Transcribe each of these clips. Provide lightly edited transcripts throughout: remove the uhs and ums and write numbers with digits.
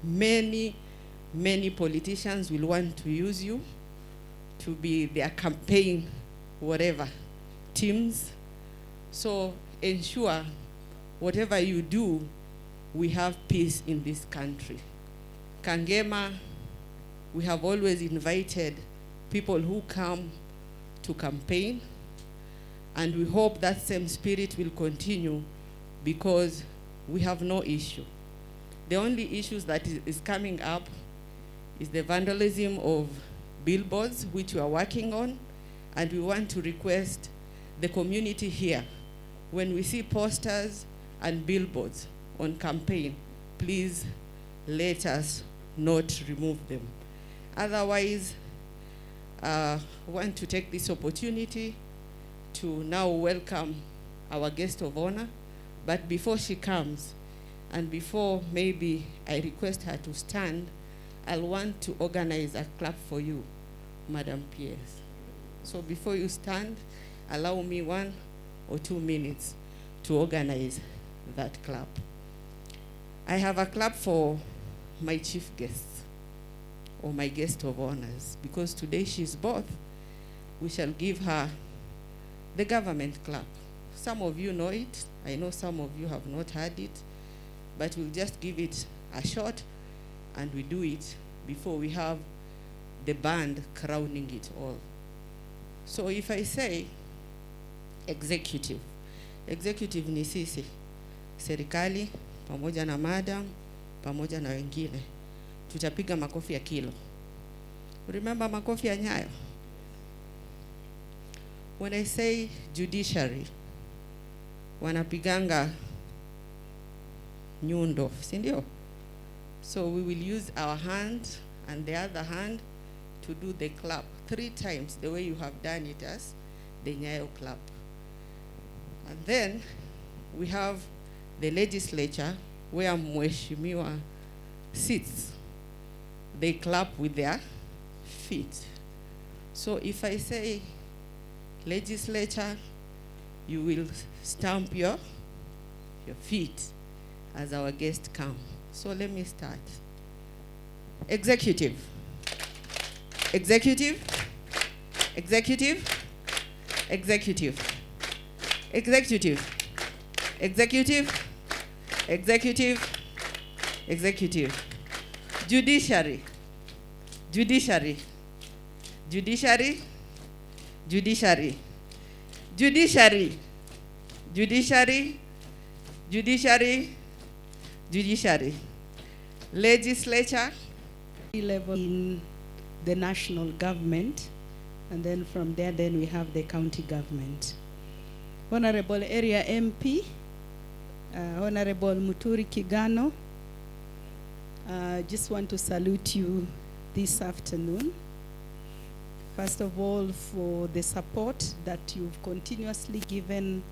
Many, many politicians will want to use you to be their campaign, whatever, teams. So ensure whatever you do, we have peace in this country. Kangema, we have always invited people who come to campaign, and we hope that same spirit will continue because we have no issue. The only issues that is coming up is the vandalism of billboards, which we are working on, and we want to request the community here, when we see posters and billboards on campaign, please let us not remove them. Otherwise, I want to take this opportunity to now welcome our guest of honor. But before she comes, and before maybe I request her to stand, I'll want to organize a clap for you, Madam Pierce. So before you stand, allow me 1 or 2 minutes to organize that clap. I have a clap for my chief guest, or my guest of honors, because today she's both. We shall give her the government clap. Some of you know it. I know some of you have not heard it, but we'll just give it a shot, and we do it before we have the band crowning it all. So if I say executive, executive ni sisi, serikali, pamoja na madam, pamoja na wengine. Tutapiga makofi ya kilo. Remember makofi ya Nyayo? When I say judiciary, wanapiganga nyundo, si ndio? So we will use our hand and the other hand to do the clap 3 times, the way you have done it as the Nyayo clap. And then we have the legislature, where Mheshimiwa sits. They clap with their feet. So if I say legislature, you will stamp your feet as our guest come. So let me start. Executive. Executive. Executive. Executive. Executive. Executive. Executive. Executive. Judiciary. Judiciary. Judiciary. Judiciary. Judiciary. Judiciary. Judiciary. Judiciary. Legislature. Level in the national government, and then from there then we have the county government. Honorable Area MP, Honorable Muturi Kigano, just want to salute you this afternoon. First of all, for the support that you've continuously given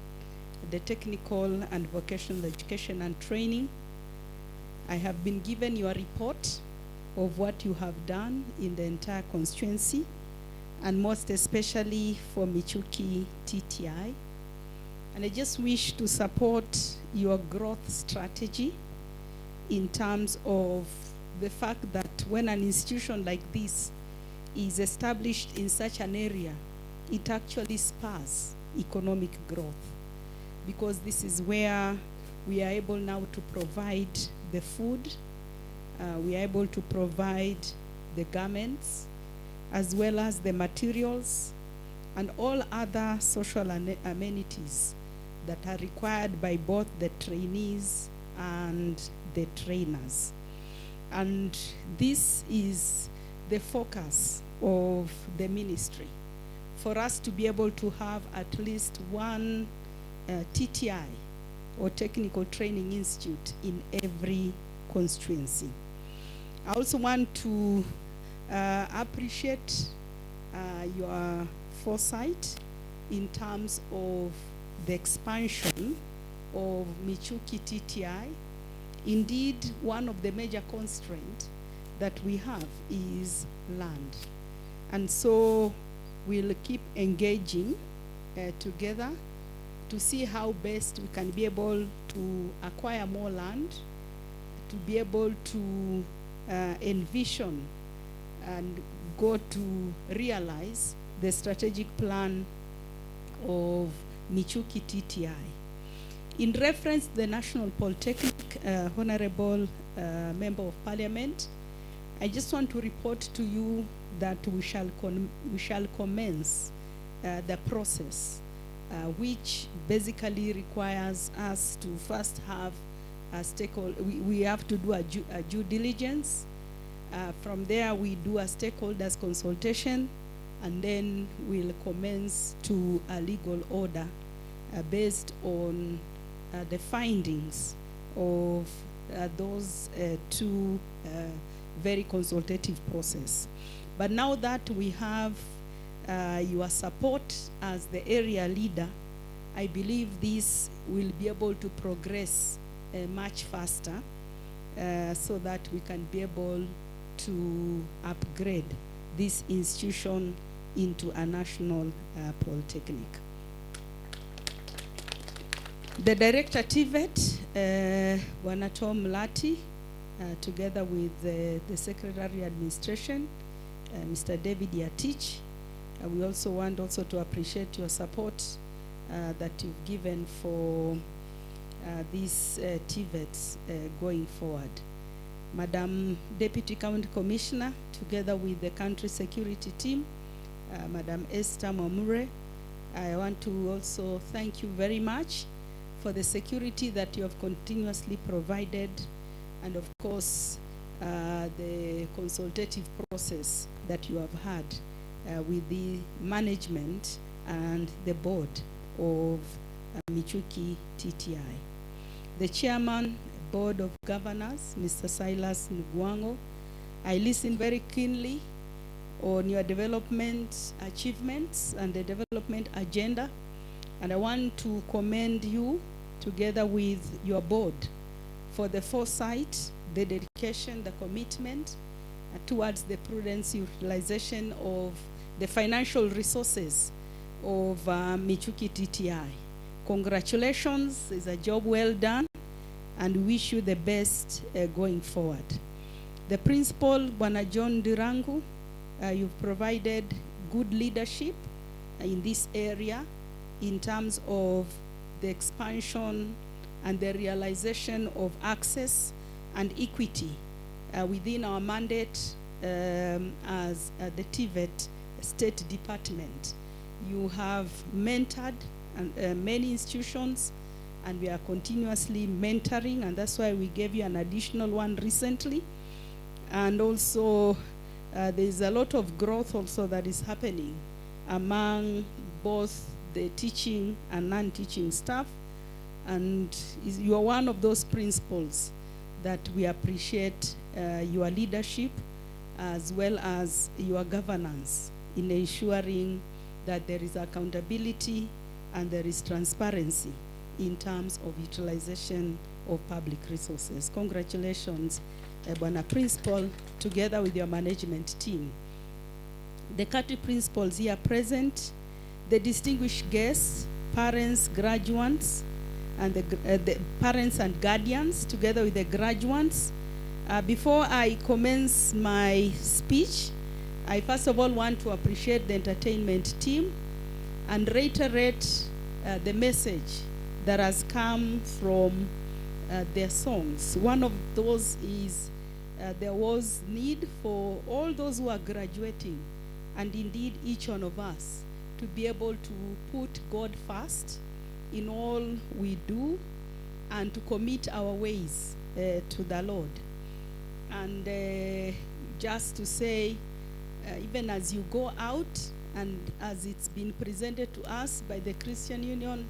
the technical and vocational education and training. I have been given your report of what you have done in the entire constituency, and most especially for Michuki TTI. And I just wish to support your growth strategy in terms of the fact that when an institution like this is established in such an area, it actually spurs economic growth, because this is where we are able now to provide the food, we are able to provide the garments, as well as the materials and all other social amenities that are required by both the trainees and the trainers. And this is the focus of the ministry, for us to be able to have at least one TTI, or Technical Training Institute, in every constituency. I also want to appreciate your foresight in terms of the expansion of Michuki TTI. Indeed, one of the major constraints that we have is land. And so we'll keep engaging together to see how best we can be able to acquire more land, to be able to envision and go to realize the strategic plan of Michuki TTI. In reference to the National Polytechnic, Honorable Member of Parliament, I just want to report to you that we shall commence the process, which basically requires us to first have a stakeholder. We have to do a due diligence. From there, we do a stakeholders consultation, and then we'll commence to a legal order based on the findings of those two very consultative process. But now that we have your support as the area leader, I believe this will be able to progress much faster so that we can be able to upgrade this institution into a national polytechnic. The director TVET, Bwana Tom Lati, together with the Secretary Administration, Mr. David Yatich. We also want to appreciate your support that you've given for these TVETs going forward. Madam Deputy County Commissioner, together with the country security team, Madam Esther Mamure, I want to also thank you very much for the security that you have continuously provided, and of course the consultative process that you have had with the management and the board of Michuki TTI. The chairman, board of governors, Mr. Silas Nguango, I listened very keenly on your development achievements and the development agenda, and I want to commend you together with your board for the foresight, the dedication, the commitment towards the prudent utilization of the financial resources of Michuki TTI. Congratulations, it's a job well done, and wish you the best going forward. The principal, Bwana John Durangu, you've provided good leadership in this area in terms of the expansion and the realization of access and equity within our mandate as the TVET State Department. You have mentored many institutions, and we are continuously mentoring, and that's why we gave you an additional one recently. And also there's a lot of growth also that is happening among both the teaching and non-teaching staff, and you are one of those principals that we appreciate your leadership as well as your governance in ensuring that there is accountability and there is transparency in terms of utilization of public resources. Congratulations, Bwana Principal, together with your management team. The country principals here present, the distinguished guests, parents, graduates, and the parents and guardians, together with the graduates. Before I commence my speech, I first of all want to appreciate the entertainment team and reiterate the message that has come from their songs. One of those is there was need for all those who are graduating, and indeed each one of us, to be able to put God first in all we do and to commit our ways to the Lord. And just to say, even as you go out, and as it's been presented to us by the Christian Union,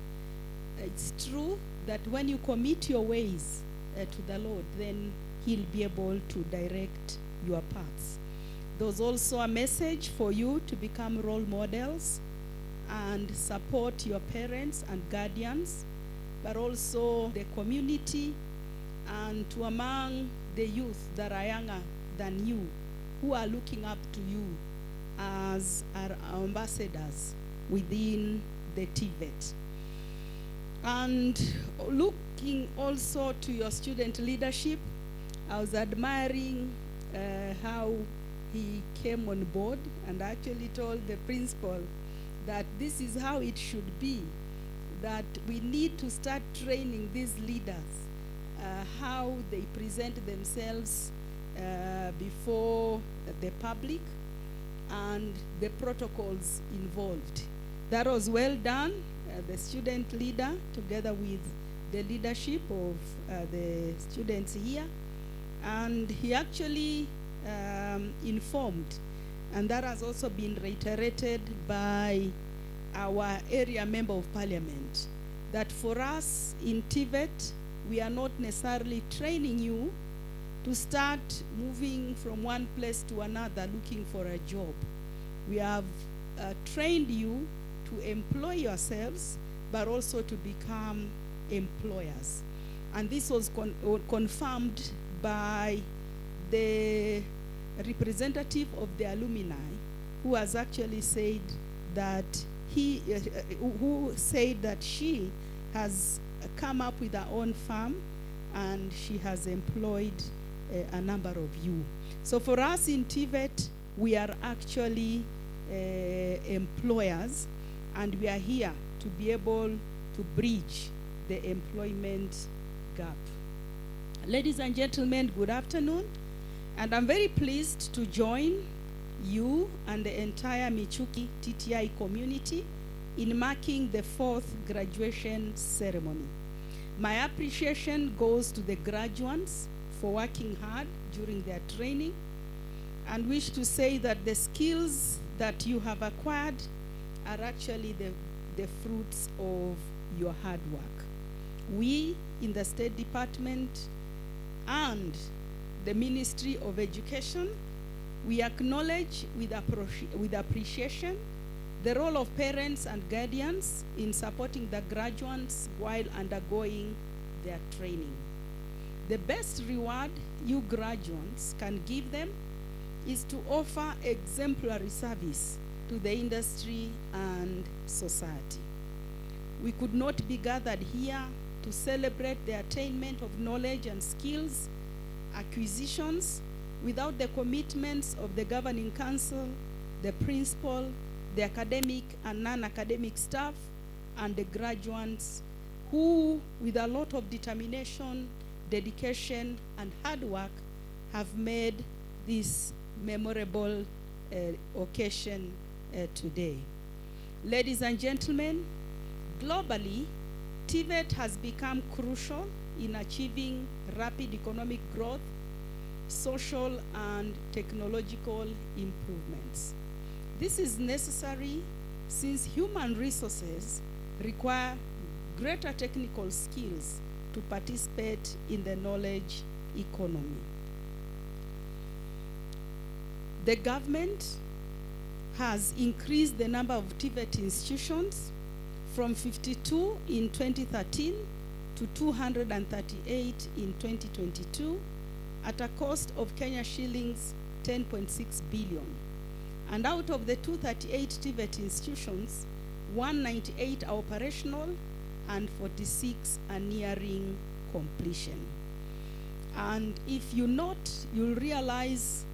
it's true that when you commit your ways to the Lord, then He'll be able to direct your paths. There's also a message for you to become role models and support your parents and guardians, but also the community, and to among the youth that are younger than you, who are looking up to you as our ambassadors within the TVET. And looking also to your student leadership, I was admiring how he came on board and actually told the principal that this is how it should be, that we need to start training these leaders how they present themselves before the public and the protocols involved. That was well done. The student leader, together with the leadership of the students here, and he actually informed, and that has also been reiterated by our area member of parliament, that for us in TVET, we are not necessarily training you to start moving from one place to another looking for a job. We have trained you to employ yourselves, but also to become employers. And this was confirmed by the representative of the alumni, who has actually said that who said that she has come up with her own firm and she has employed a number of you. So for us in TVET, we are actually employers, and we are here to be able to bridge the employment gap. Ladies and gentlemen, good afternoon. And I'm very pleased to join you and the entire Michuki TTI community in marking the 4th graduation ceremony. My appreciation goes to the graduates for working hard during their training, and wish to say that the skills that you have acquired are actually the fruits of your hard work. We in the State Department and the Ministry of Education, we acknowledge with appreciation the role of parents and guardians in supporting the graduates while undergoing their training. The best reward you graduates can give them is to offer exemplary service to the industry and society. We could not be gathered here to celebrate the attainment of knowledge and skills acquisitions without the commitments of the governing council, the principal, the academic and non-academic staff, and the graduates who, with a lot of determination, dedication, and hard work, have made this memorable occasion today. Ladies and gentlemen, globally, TVET has become crucial in achieving rapid economic growth, social and technological improvements. This is necessary since human resources require greater technical skills to participate in the knowledge economy. The government has increased the number of TVET institutions from 52 in 2013 to 238 in 2022 at a cost of Kenya shillings 10.6 billion. And out of the 238 TVET institutions, 198 are operational and 46 are nearing completion. And if you note, you'll realize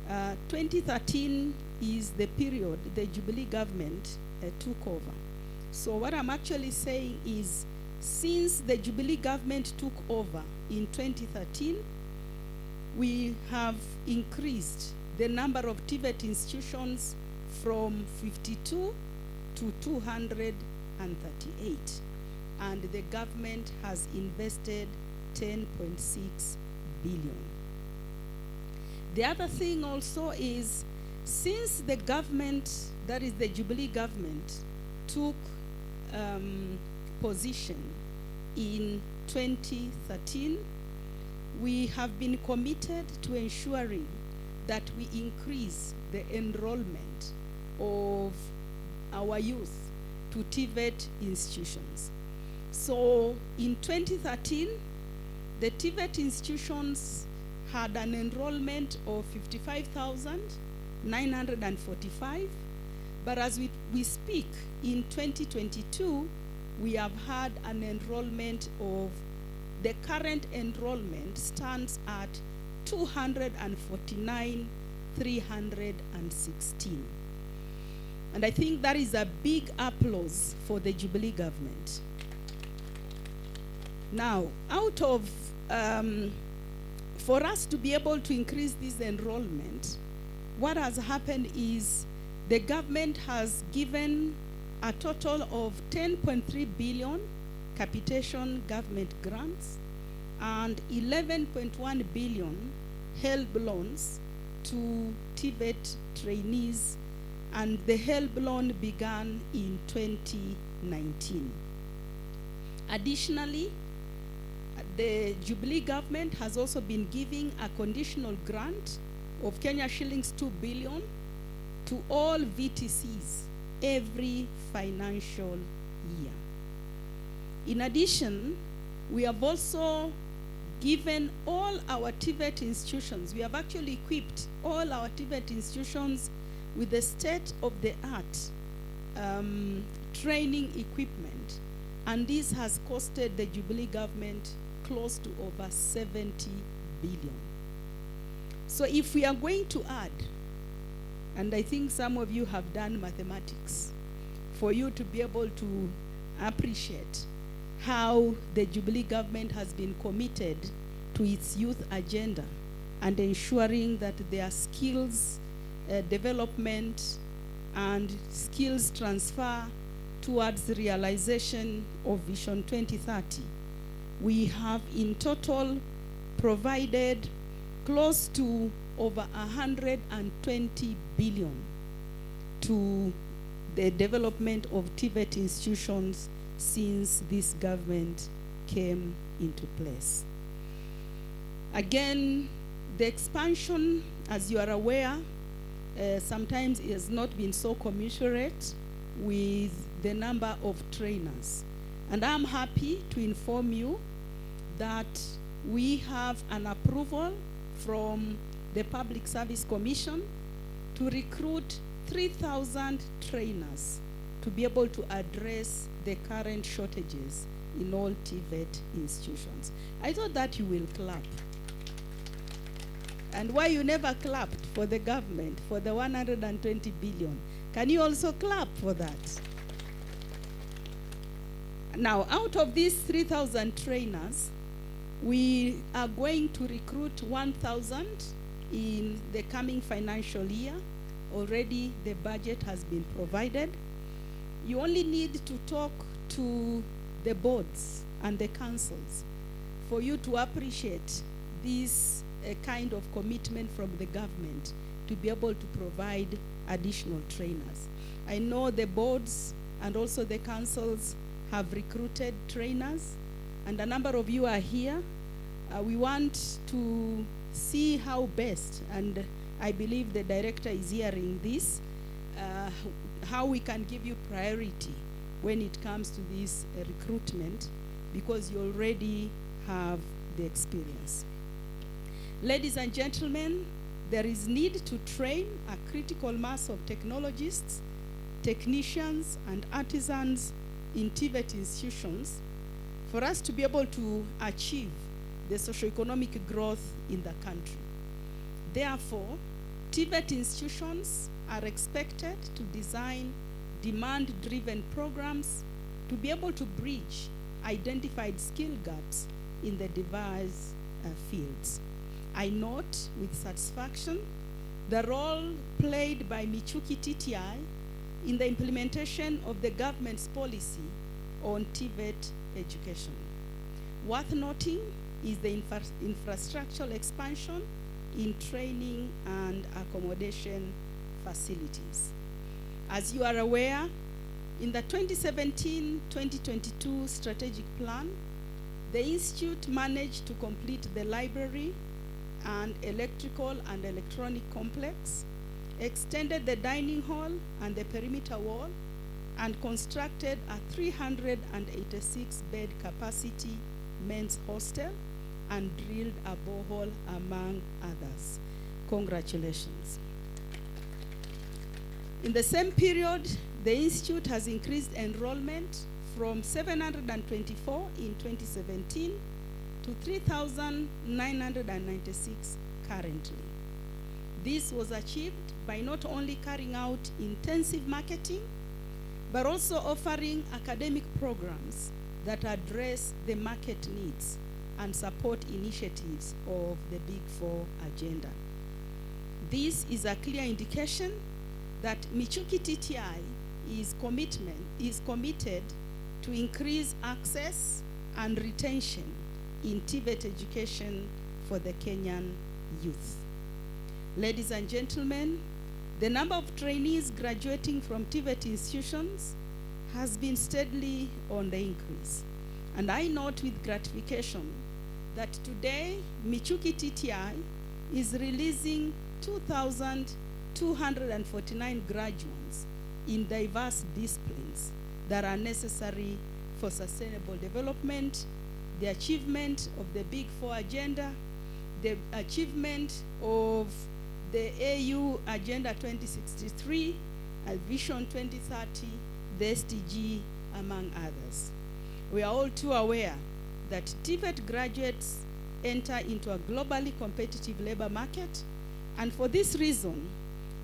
2013 is the period the Jubilee government took over. So what I'm actually saying is, since the Jubilee government took over in 2013, we have increased the number of TVET institutions from 52 to 238. And the government has invested 10.6 billion. The other thing also is, since the government, that is the Jubilee government, took position in 2013, we have been committed to ensuring that we increase the enrollment of our youth to TVET institutions. So in 2013, the TVET institutions had an enrollment of 55,945, but as we speak, in 2022, we have had an enrollment of, the current enrollment stands at 249,316. And I think that is a big applause for the Jubilee government. Now, for us to be able to increase this enrollment, what has happened is the government has given a total of 10.3 billion capitation government grants and 11.1 billion HELB loans to TVET trainees, and the HELB loan began in 2019. Additionally, the Jubilee government has also been giving a conditional grant of Kenya shillings 2 billion to all VTCs every financial year. In addition, we have also given all our TVET institutions, we have actually equipped all our TVET institutions with the state-of-the-art training equipment, and this has costed the Jubilee government close to over 70 billion. So if we are going to add, and I think some of you have done mathematics, for you to be able to appreciate how the Jubilee government has been committed to its youth agenda and ensuring that their skills development and skills transfer towards the realization of Vision 2030. We have in total provided close to over 120 billion to the development of TVET institutions since this government came into place. Again, the expansion, as you are aware, sometimes it has not been so commensurate with the number of trainers. And I'm happy to inform you that we have an approval from the Public Service Commission to recruit 3,000 trainers to be able to address the current shortages in all TVET institutions. I thought that you will clap. And why you never clapped for the government, for the 120 billion? Can you also clap for that? Now, out of these 3,000 trainers, we are going to recruit 1,000 in the coming financial year. Already the budget has been provided. You only need to talk to the boards and the councils for you to appreciate this kind of commitment from the government to be able to provide additional trainers. I know the boards and also the councils have recruited trainers, and a number of you are here. We want to see how best, and I believe the director is hearing this, how we can give you priority when it comes to this recruitment, because you already have the experience. Ladies and gentlemen, there is need to train a critical mass of technologists, technicians, and artisans in TVET institutions for us to be able to achieve the socioeconomic growth in the country. Therefore, TVET institutions are expected to design demand-driven programs to be able to bridge identified skill gaps in the diverse fields. I note with satisfaction the role played by Michuki TTI in the implementation of the government's policy on TVET education. Worth noting is the infrastructural expansion in training and accommodation facilities. As you are aware, in the 2017-2022 strategic plan, the Institute managed to complete the library and electrical and electronic complex, extended the dining hall and the perimeter wall, and constructed a 386-bed capacity men's hostel and drilled a borehole, among others. Congratulations. In the same period, the Institute has increased enrollment from 724 in 2017 to 3,996 currently. This was achieved by not only carrying out intensive marketing, but also offering academic programs that address the market needs and support initiatives of the Big Four agenda. This is a clear indication that Michuki TTI is committed to increase access and retention in TVET education for the Kenyan youth. Ladies and gentlemen, the number of trainees graduating from TVET institutions has been steadily on the increase. And I note with gratification that today, Michuki TTI is releasing 2,249 graduates in diverse disciplines that are necessary for sustainable development, the achievement of the Big Four agenda, the achievement of the AU Agenda 2063, Vision 2030, the SDG, among others. We are all too aware that TVET graduates enter into a globally competitive labor market, and for this reason,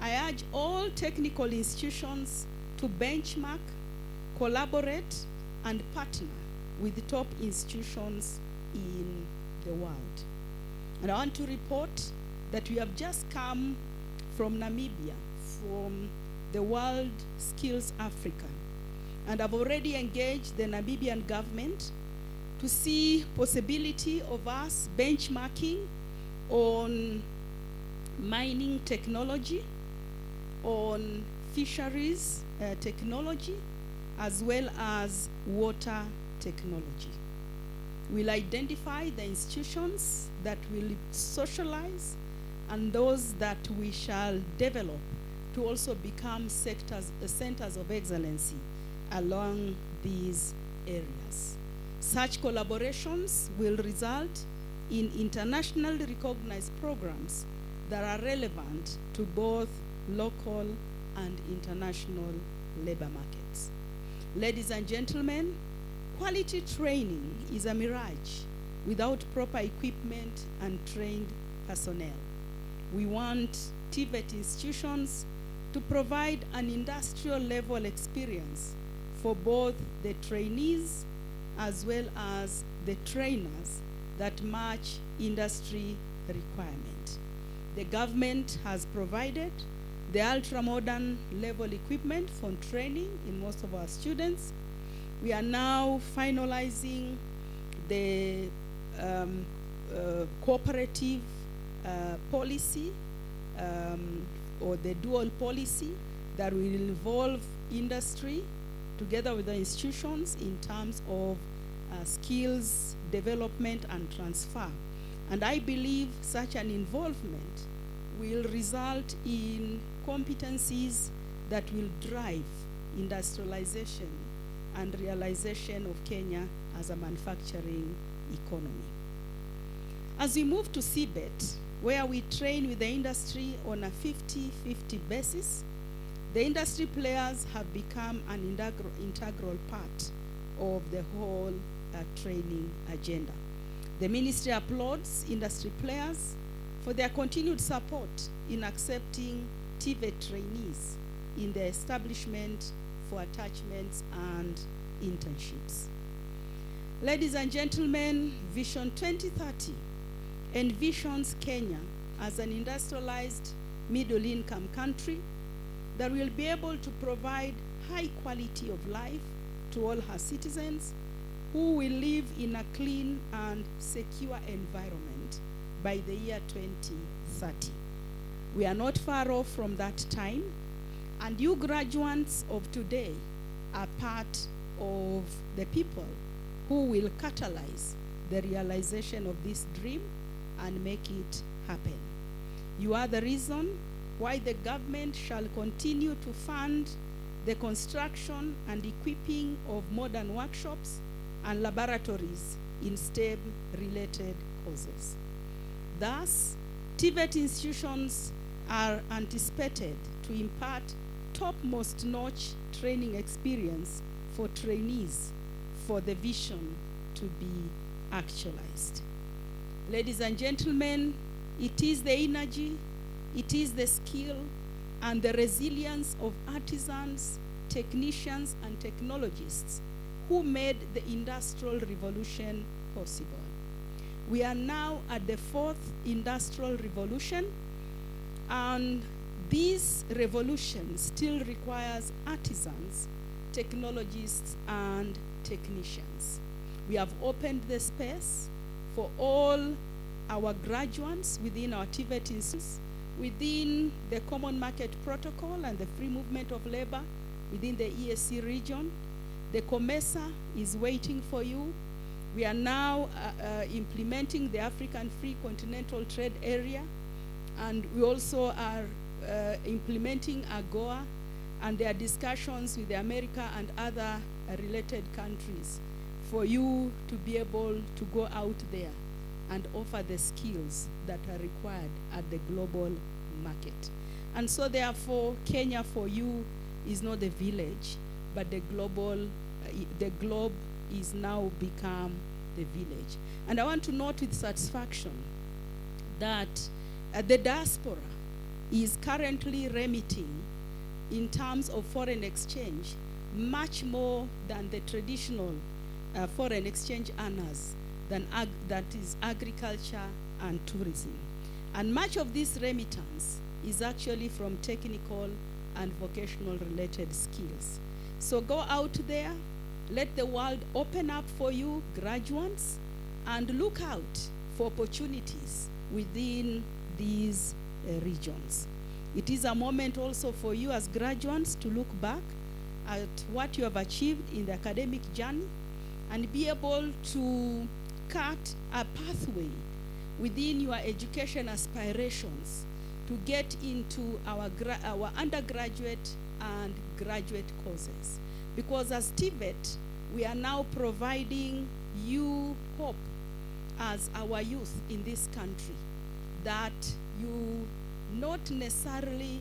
I urge all technical institutions to benchmark, collaborate, and partner with the top institutions in the world. And I want to report that we have just come from Namibia, from the World Skills Africa, and have already engaged the Namibian government to see possibility of us benchmarking on mining technology, on fisheries technology, as well as water technology. We'll identify the institutions that will socialize and those that we shall develop to also become centers of excellency along these areas. Such collaborations will result in internationally recognized programs that are relevant to both local and international labor markets. Ladies and gentlemen, quality training is a mirage without proper equipment and trained personnel. We want TVET institutions to provide an industrial level experience for both the trainees as well as the trainers that match industry requirement. The government has provided the ultra-modern level equipment for training in most of our students. We are now finalizing the cooperative policy or the dual policy that will involve industry together with the institutions in terms of skills development and transfer. And I believe such an involvement will result in competencies that will drive industrialization and realization of Kenya as a manufacturing economy. As we move to CBET, where we train with the industry on a 50-50 basis, the industry players have become an integral part of the whole training agenda. The ministry applauds industry players for their continued support in accepting TVET trainees in the establishment for attachments and internships. Ladies and gentlemen, Vision 2030 envisions Kenya as an industrialized middle-income country that will be able to provide high quality of life to all her citizens who will live in a clean and secure environment by the year 2030. We are not far off from that time, and you graduates of today are part of the people who will catalyze the realization of this dream and make it happen. You are the reason why the government shall continue to fund the construction and equipping of modern workshops and laboratories in STEM-related courses. Thus, TVET institutions are anticipated to impart top-most notch training experience for trainees for the vision to be actualized. Ladies and gentlemen, It is the energy, it is the skill, and the resilience of artisans, technicians, and technologists who made the Industrial Revolution possible. We are now at the fourth Industrial Revolution, and this revolution still requires artisans, technologists, and technicians. We have opened the space for all our graduates within our TVET institutes, within the Common Market Protocol and the free movement of labor within the EAC region. The COMESA is waiting for you. We are now implementing the African Free Continental Trade Area, and we also are implementing AGOA, and there are discussions with America and other related countries for you to be able to go out there and offer the skills that are required at the global market. And so therefore, Kenya for you is not the village, but the globe is now become the village. And I want to note with satisfaction that the diaspora is currently remitting in terms of foreign exchange much more than the traditional foreign exchange earners, that is agriculture and tourism. And much of this remittance is actually from technical and vocational related skills. So go out there, let the world open up for you, graduates, and look out for opportunities within these regions. It is a moment also for you as graduates to look back at what you have achieved in the academic journey and be able to cut a pathway within your education aspirations to get into our undergraduate and graduate courses. Because as TVET, we are now providing you hope as our youth in this country, that you not necessarily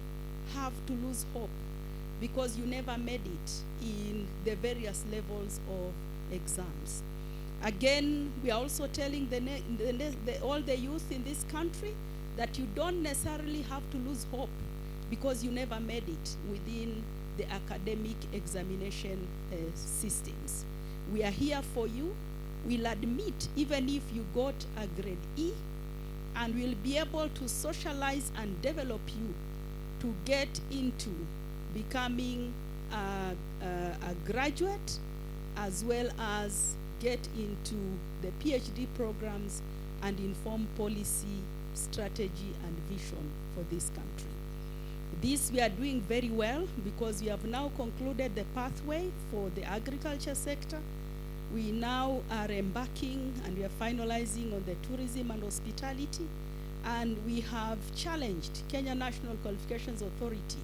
have to lose hope because you never made it in the various levels of exams. Again, we are also telling all the youth in this country that you don't necessarily have to lose hope because you never made it within the academic examination systems. We are here for you. We'll admit even if you got a grade E, and we'll be able to socialize and develop you to get into becoming a graduate, as well as get into the PhD programs and inform policy, strategy, and vision for this country. This we are doing very well because we have now concluded the pathway for the agriculture sector. We now are embarking and we are finalizing on the tourism and hospitality, and we have challenged Kenya National Qualifications Authority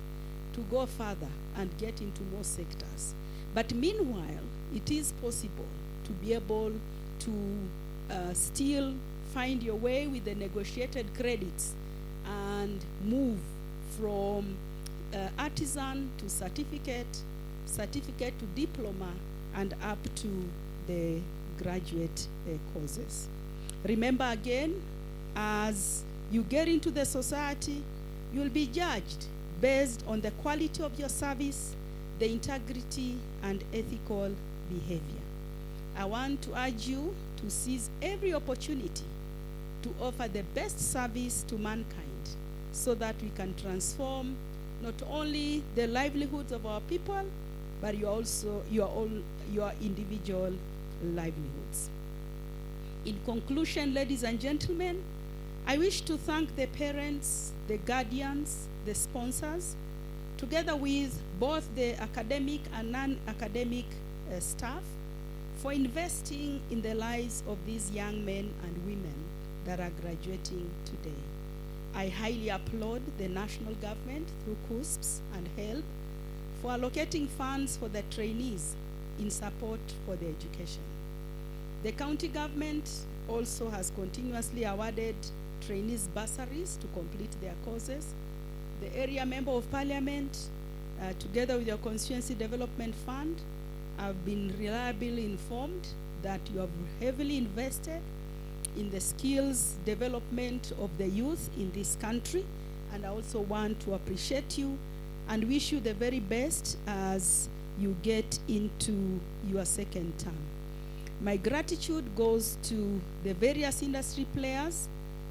to go further and get into more sectors. But meanwhile, it is possible to be able to still find your way with the negotiated credits and move from artisan to certificate to diploma, and up to the graduate courses. Remember again, as you get into the society, you'll be judged based on the quality of your service, the integrity and ethical behavior. I want to urge you to seize every opportunity to offer the best service to mankind so that we can transform not only the livelihoods of our people, but your individual livelihoods. In conclusion, ladies and gentlemen, I wish to thank the parents, the guardians, the sponsors, together with both the academic and non-academic staff, for investing in the lives of these young men and women that are graduating today. I highly applaud the national government through CUSPs and HELP for allocating funds for the trainees in support for their education. The county government also has continuously awarded trainees bursaries to complete their courses. The area member of parliament, together with your constituency development fund, have been reliably informed that you have heavily invested in the skills development of the youth in this country. And I also want to appreciate you and wish you the very best as you get into your second term. My gratitude goes to the various industry players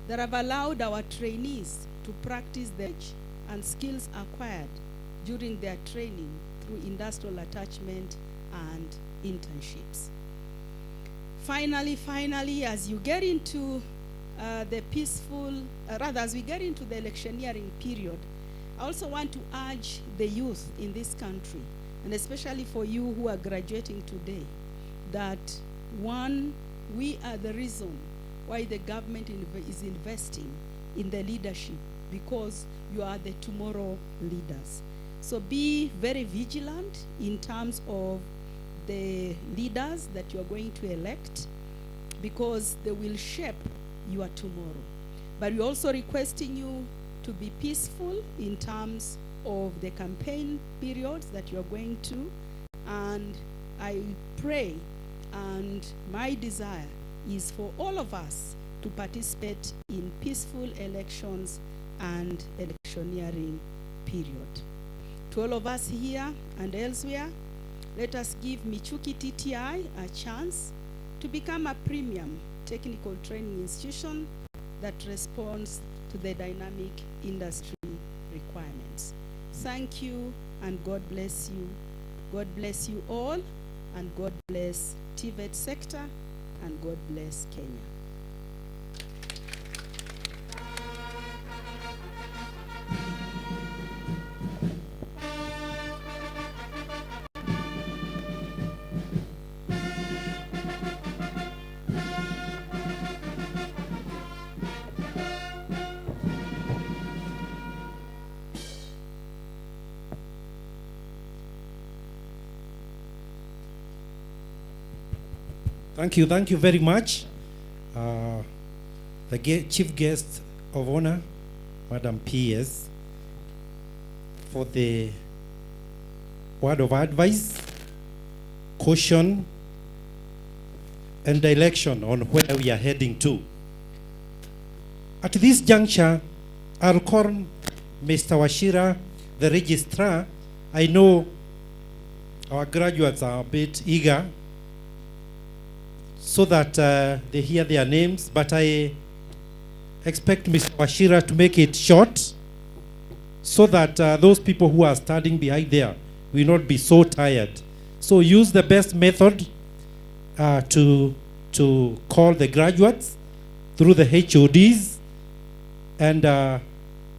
that have allowed our trainees to practice the and skills acquired during their training through industrial attachment and internships. Finally, as you get into as we get into the electioneering period, I also want to urge the youth in this country, and especially for you who are graduating today, that one, we are the reason why the government is investing in the leadership, because you are the tomorrow leaders. So be very vigilant in terms of the leaders that you are going to elect, because they will shape your tomorrow. But we're also requesting you to be peaceful in terms of the campaign periods that you're going to. And I pray, and my desire is for all of us to participate in peaceful elections and electioneering period. To all of us here and elsewhere, let us give Michuki TTI a chance to become a premium technical training institution that responds to the dynamic industry requirements. Thank you, and God bless you. God bless you all, and God bless TVET sector, and God bless Kenya. Thank you very much. The chief guest of honor, Madam PS, for the word of advice, caution, and direction on where we are heading to. At this juncture, I'll call Mr. Wachira, the registrar. I know our graduates are a bit eager so that they hear their names, but I expect Mr. Wachira to make it short so that those people who are standing behind there will not be so tired. So use the best method to call the graduates through the HODs, and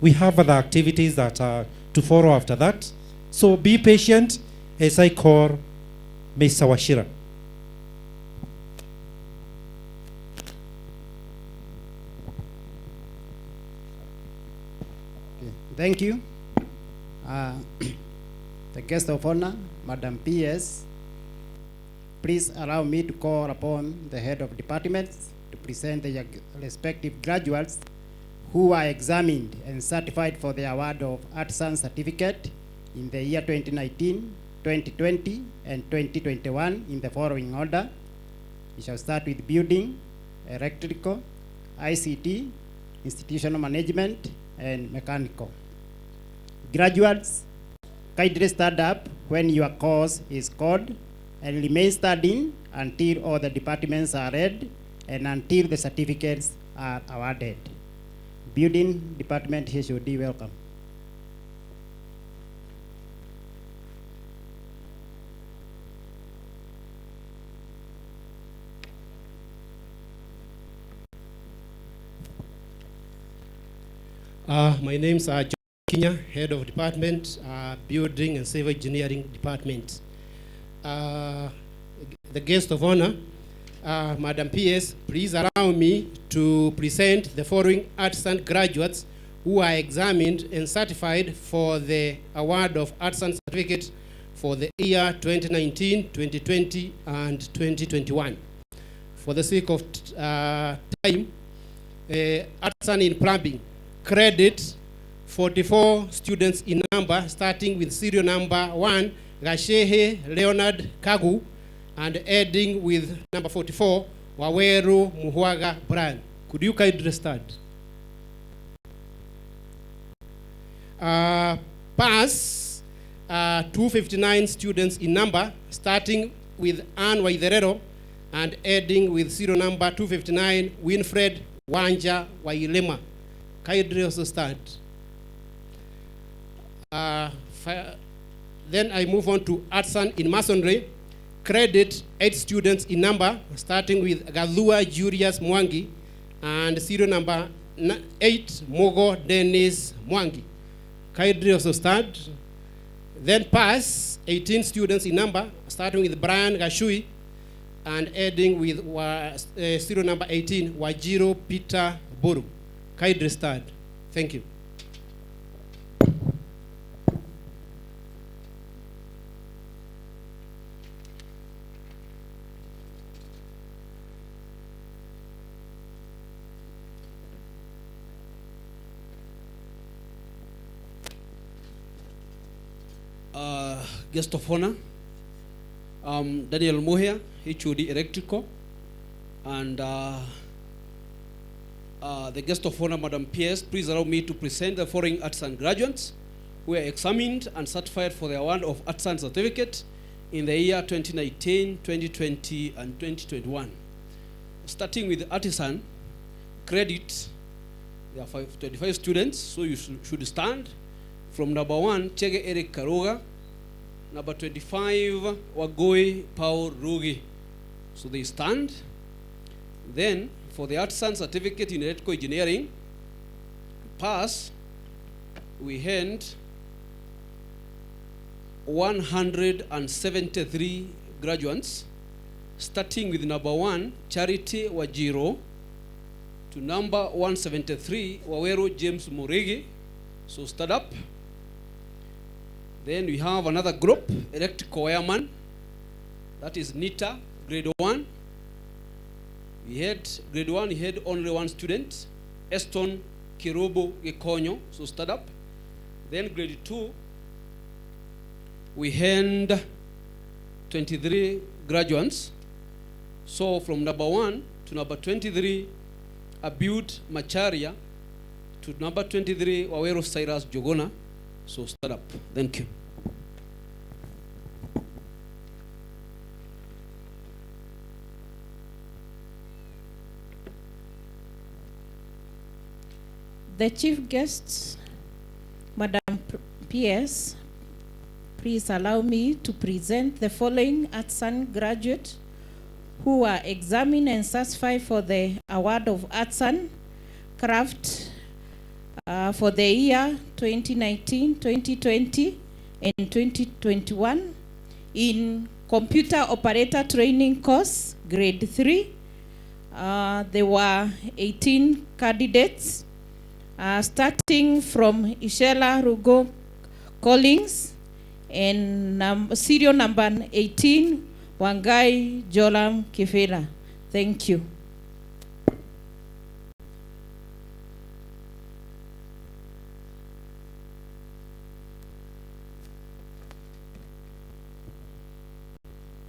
we have other activities that are to follow after that. So be patient as I call Mr. Wachira. Thank you. The guest of honor, Madam PS, please allow me to call upon the head of departments to present the respective graduates who are examined and certified for the award of Artisan Certificate in the year 2019, 2020, and 2021 in the following order. We shall start with building, electrical, ICT, institutional management, and mechanical. Graduates, kindly stand up when your course is called and remain standing until all the departments are read and until the certificates are awarded. Building department HOD, welcome. My name's John Kenya, Head of Department, Building and Civil Engineering Department. The guest of honor, Madam PS, please allow me to present the following artisan graduates who are examined and certified for the award of Artisan Certificate for the year 2019, 2020, and 2021. For the sake of time, Artisan in Plumbing, credit 44 students in number, starting with serial number 1, Gashehe Leonard Kagu, and ending with number 44, Waweru Muhwaga Brian. Could you kindly start? Pass 259 students in number, starting with Ann Waitherero and ending with serial number 259, Winfred Wanja Wailema. Kindly also start. Then I move on to Artisan in Masonry. Credit 8 students in number, starting with Galua Julius Mwangi and serial number 8, Mogo Dennis Mwangi. Kindly also start. Then pass 18 students in number, starting with Brian Gashui and ending with serial number 18, Wajiro Peter Boru. Kindly start. Thank you. Guest of honor, Daniel Mohia, HOD Electrical, and the guest of honor, Madam PS, please allow me to present the following artisan graduates who were examined and certified for the award of artisan certificate in the year 2019, 2020, and 2021. Starting with artisan, credit, there are 25 students, so you should stand. From number 1, Chege Eric Karoga. Number 25, Wagoi Paul Rugi. So they stand. Then, for the artisan certificate in electrical engineering, pass, we hand 173 graduates, starting with number 1, Charity Wajiro, to number 173, Wawero James Murigi. So stand up. Then we have another group, electrical wireman, that is Nita, grade 1. We had grade 1, he had only one student, Eston Kirobo Gekonyo, so stand up. Then grade 2, we had 23 graduates. So from number 1 to number 23, Abud Macharia, to number 23, Wawero Cyrus Jogona. So stand up. Thank you. The chief guests, Madam PS, please allow me to present the following artisan graduates who were examined and certified for the award of artisan craft for the year 2019, 2020, and 2021 in computer operator training course, grade 3. There were 18 candidates, starting from Ishela Rugo Collins and serial number 18, Wangai Jolam Kifela. Thank you.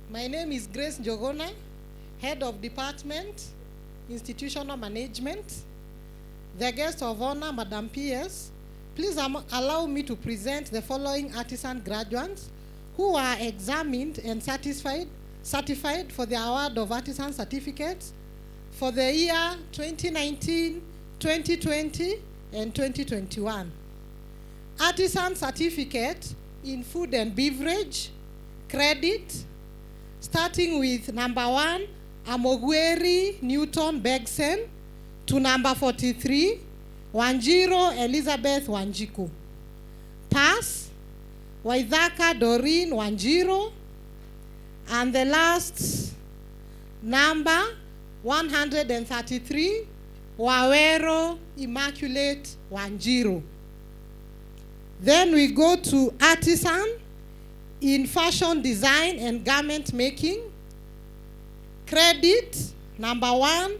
My name is Grace Jogona, Head of Department, Institutional Management. The guest of honor, Madam PS, please allow me to present the following artisan graduates who are examined and certified for the award of artisan certificates for the year 2019, 2020, and 2021. Artisan certificate in food and beverage, credit, starting with number 1, Amogweri Newton Begsen, to number 43, Wanjiro Elizabeth Wanjiku. Pass, Waithaka Doreen Wanjiro. And the last number, 133, Wawero Immaculate Wanjiro. Then we go to artisan in fashion design and garment making. Credit, number 1,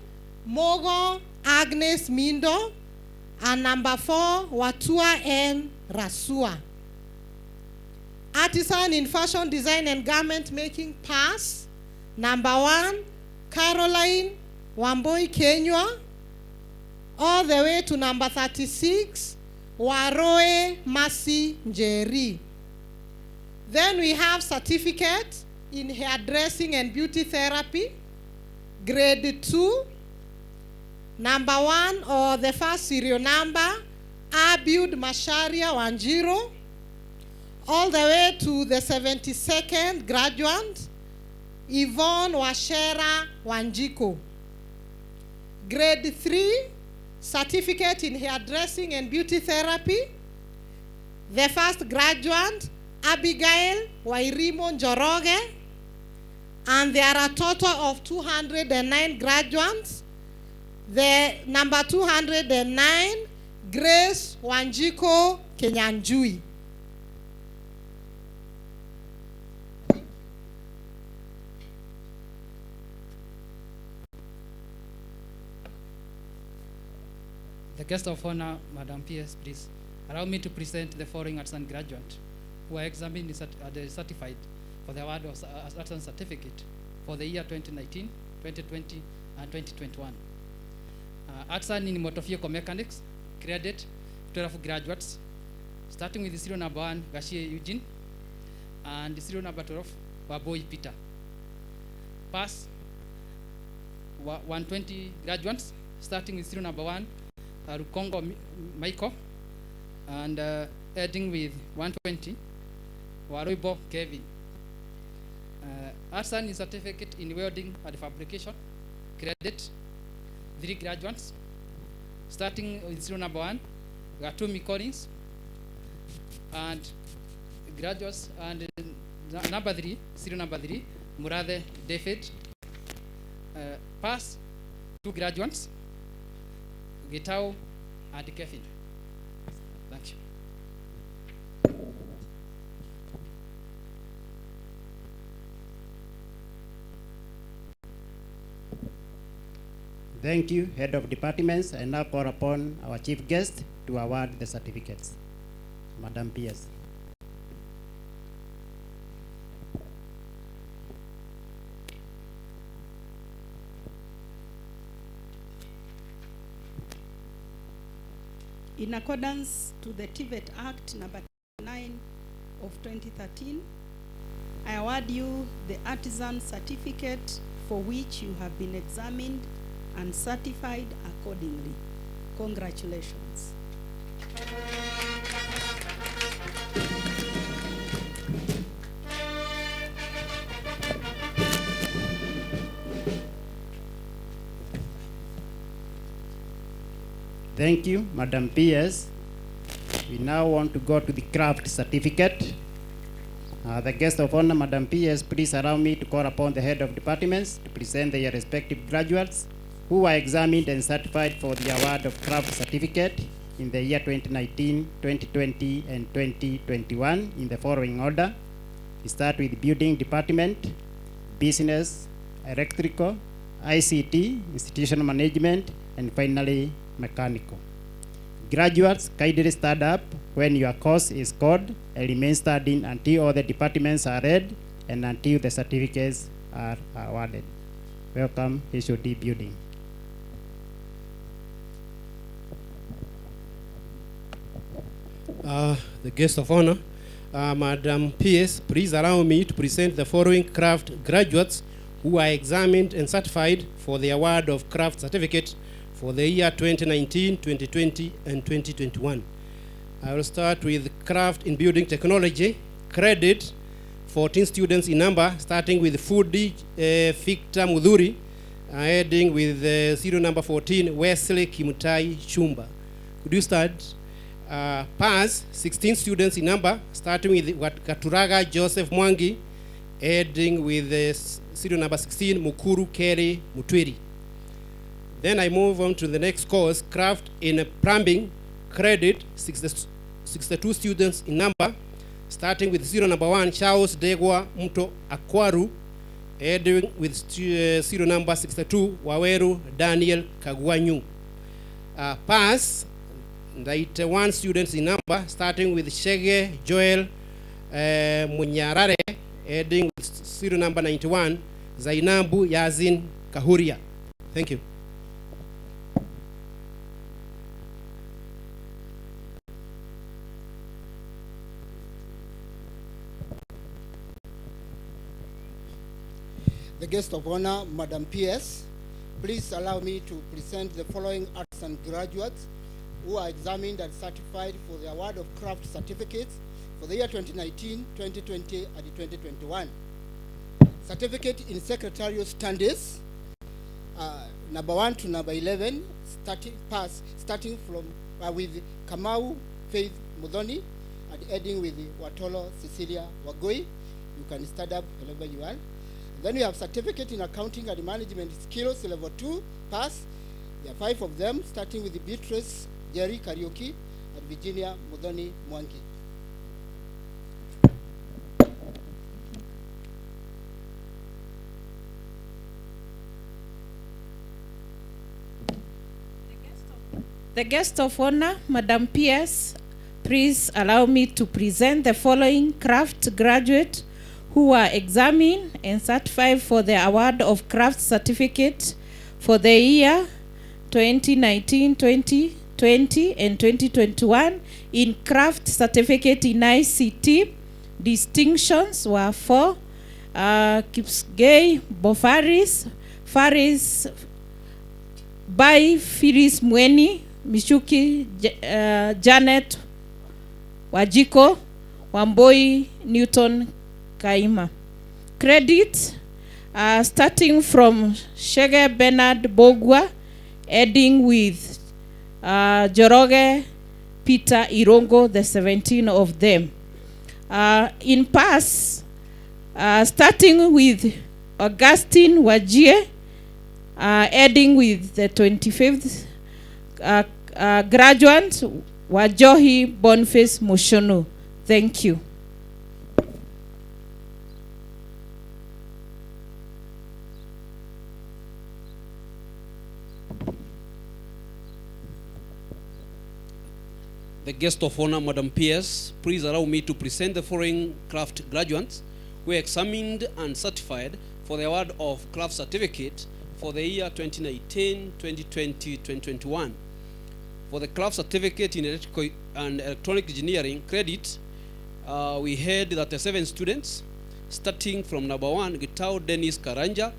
Mogo Agnes Mindo, and number 4, Watua N. Rasua. Artisan in fashion design and garment making, pass, number 1, Caroline Wamboi Kenywa, all the way to number 36, Waroe Masi Njeri. Then we have certificate in hairdressing and beauty therapy, grade 2, number 1 or the first serial number, Abud Masharia Wanjiro, all the way to the 72nd graduate, Yvonne Washera Wanjiko. Grade 3, certificate in hairdressing and beauty therapy, the first graduate, Abigail Wairimo Njoroge, and there are a total of 209 graduates. The number 209, Grace Wanjiko Kenyanjui. The guest of honor, Madam PS, please allow me to present the following arts and graduate who are examined and certified for the award of arts and certificate for the year 2019, 2020, and 2021. Arts and in motor vehicle mechanics, credit 12 graduates, starting with the serial number 1, Gashie Eugene, and the serial number 12, Waboi Peter. Pass 120 graduates, starting with serial number 1, Rukongo Michael, and ending with 120, Waroibo Kevin. Arts and certificate in welding and fabrication, credit 3 graduates, starting with serial number 1, Gatumi Collins, and graduates, and number 3, serial number 3, Murade David. Pass 2 graduates, Gitao and Kevin. Thank you. Thank you, Head of Departments. I now call upon our chief guest to award the certificates. Madam PS. In accordance to the TVET Act number 9 of 2013, I award you the artisan certificate for which you have been examined and certified accordingly. Congratulations. Thank you, Madam PS. We now want to go to the craft certificate. The guest of honor, Madam PS, please allow me to call upon the head of departments to present their respective graduates who are examined and certified for the award of craft certificate in the year 2019, 2020, and 2021 in the following order. We start with building department, business, electrical, ICT, institutional management, and finally, mechanical. Graduates, kindly stand up when your course is called and remain standing until all the departments are read and until the certificates are awarded. Welcome, HOD Building. The guest of honor, Madam PS, please allow me to present the following craft graduates who are examined and certified for the award of craft certificate for the year 2019, 2020, and 2021. I will start with craft in building technology. Credit 14 students in number, starting with Foodie Victor Mudhuri, heading with serial number 14, Wesley Kimutai Chumba. Could you start? Pass 16 students in number, starting with Katuraga Joseph Mwangi, heading with serial number 16, Mukuru Keri Mutwiri. Then I move on to the next course, craft in plumbing. Credit 62 students in number, starting with serial number 1, Charles Degwa Mto Akwaru, heading with serial number 62, Waweru Daniel Kagwanyu. Pass 91 students in number, starting with Shege Joel Munyarare, heading with serial number 91, Zainabu Yazin Kahuria. Thank you. The guest of honor, Madam PS, please allow me to present the following arts and graduates who are examined and certified for the award of craft certificates for the year 2019, 2020, and 2021. Certificate in secretarial studies, number 1 to number 11, starting from with Kamau Faith Mudhoni and ending with Watolo Cecilia Wagoi. You can stand up wherever you are. Then we have certificate in accounting and management skills, level 2, pass. There are 5 of them, starting with Beatrice Jerry Karaoke and Virginia Mudhoni Mwangi. The guest of honor, Madam PS, please allow me to present the following craft graduate who are examined and certified for the award of craft certificate for the year 2019, 2020, and 2021 in craft certificate in ICT. Distinctions were for Kipsgei Bofaris, Faris by Firis Mweni, Michuki Janet Wajiko, Wamboi Newton Kaima. Credit starting from Shege Bernard Bogwa, ending with Joroge Peter Irongo, the 17 of them. In pass, starting with Augustine Wajie, ending with the 25th graduate, Wajohi Boniface Mushono. Thank you. The guest of honor, Madam PS, please allow me to present the following craft graduates who were examined and certified for the award of craft certificate for the year 2019, 2020, 2021. For the craft certificate in electrical and electronic engineering credit, we had that the 7 students, starting from number 1, Gitao Dennis Karanja,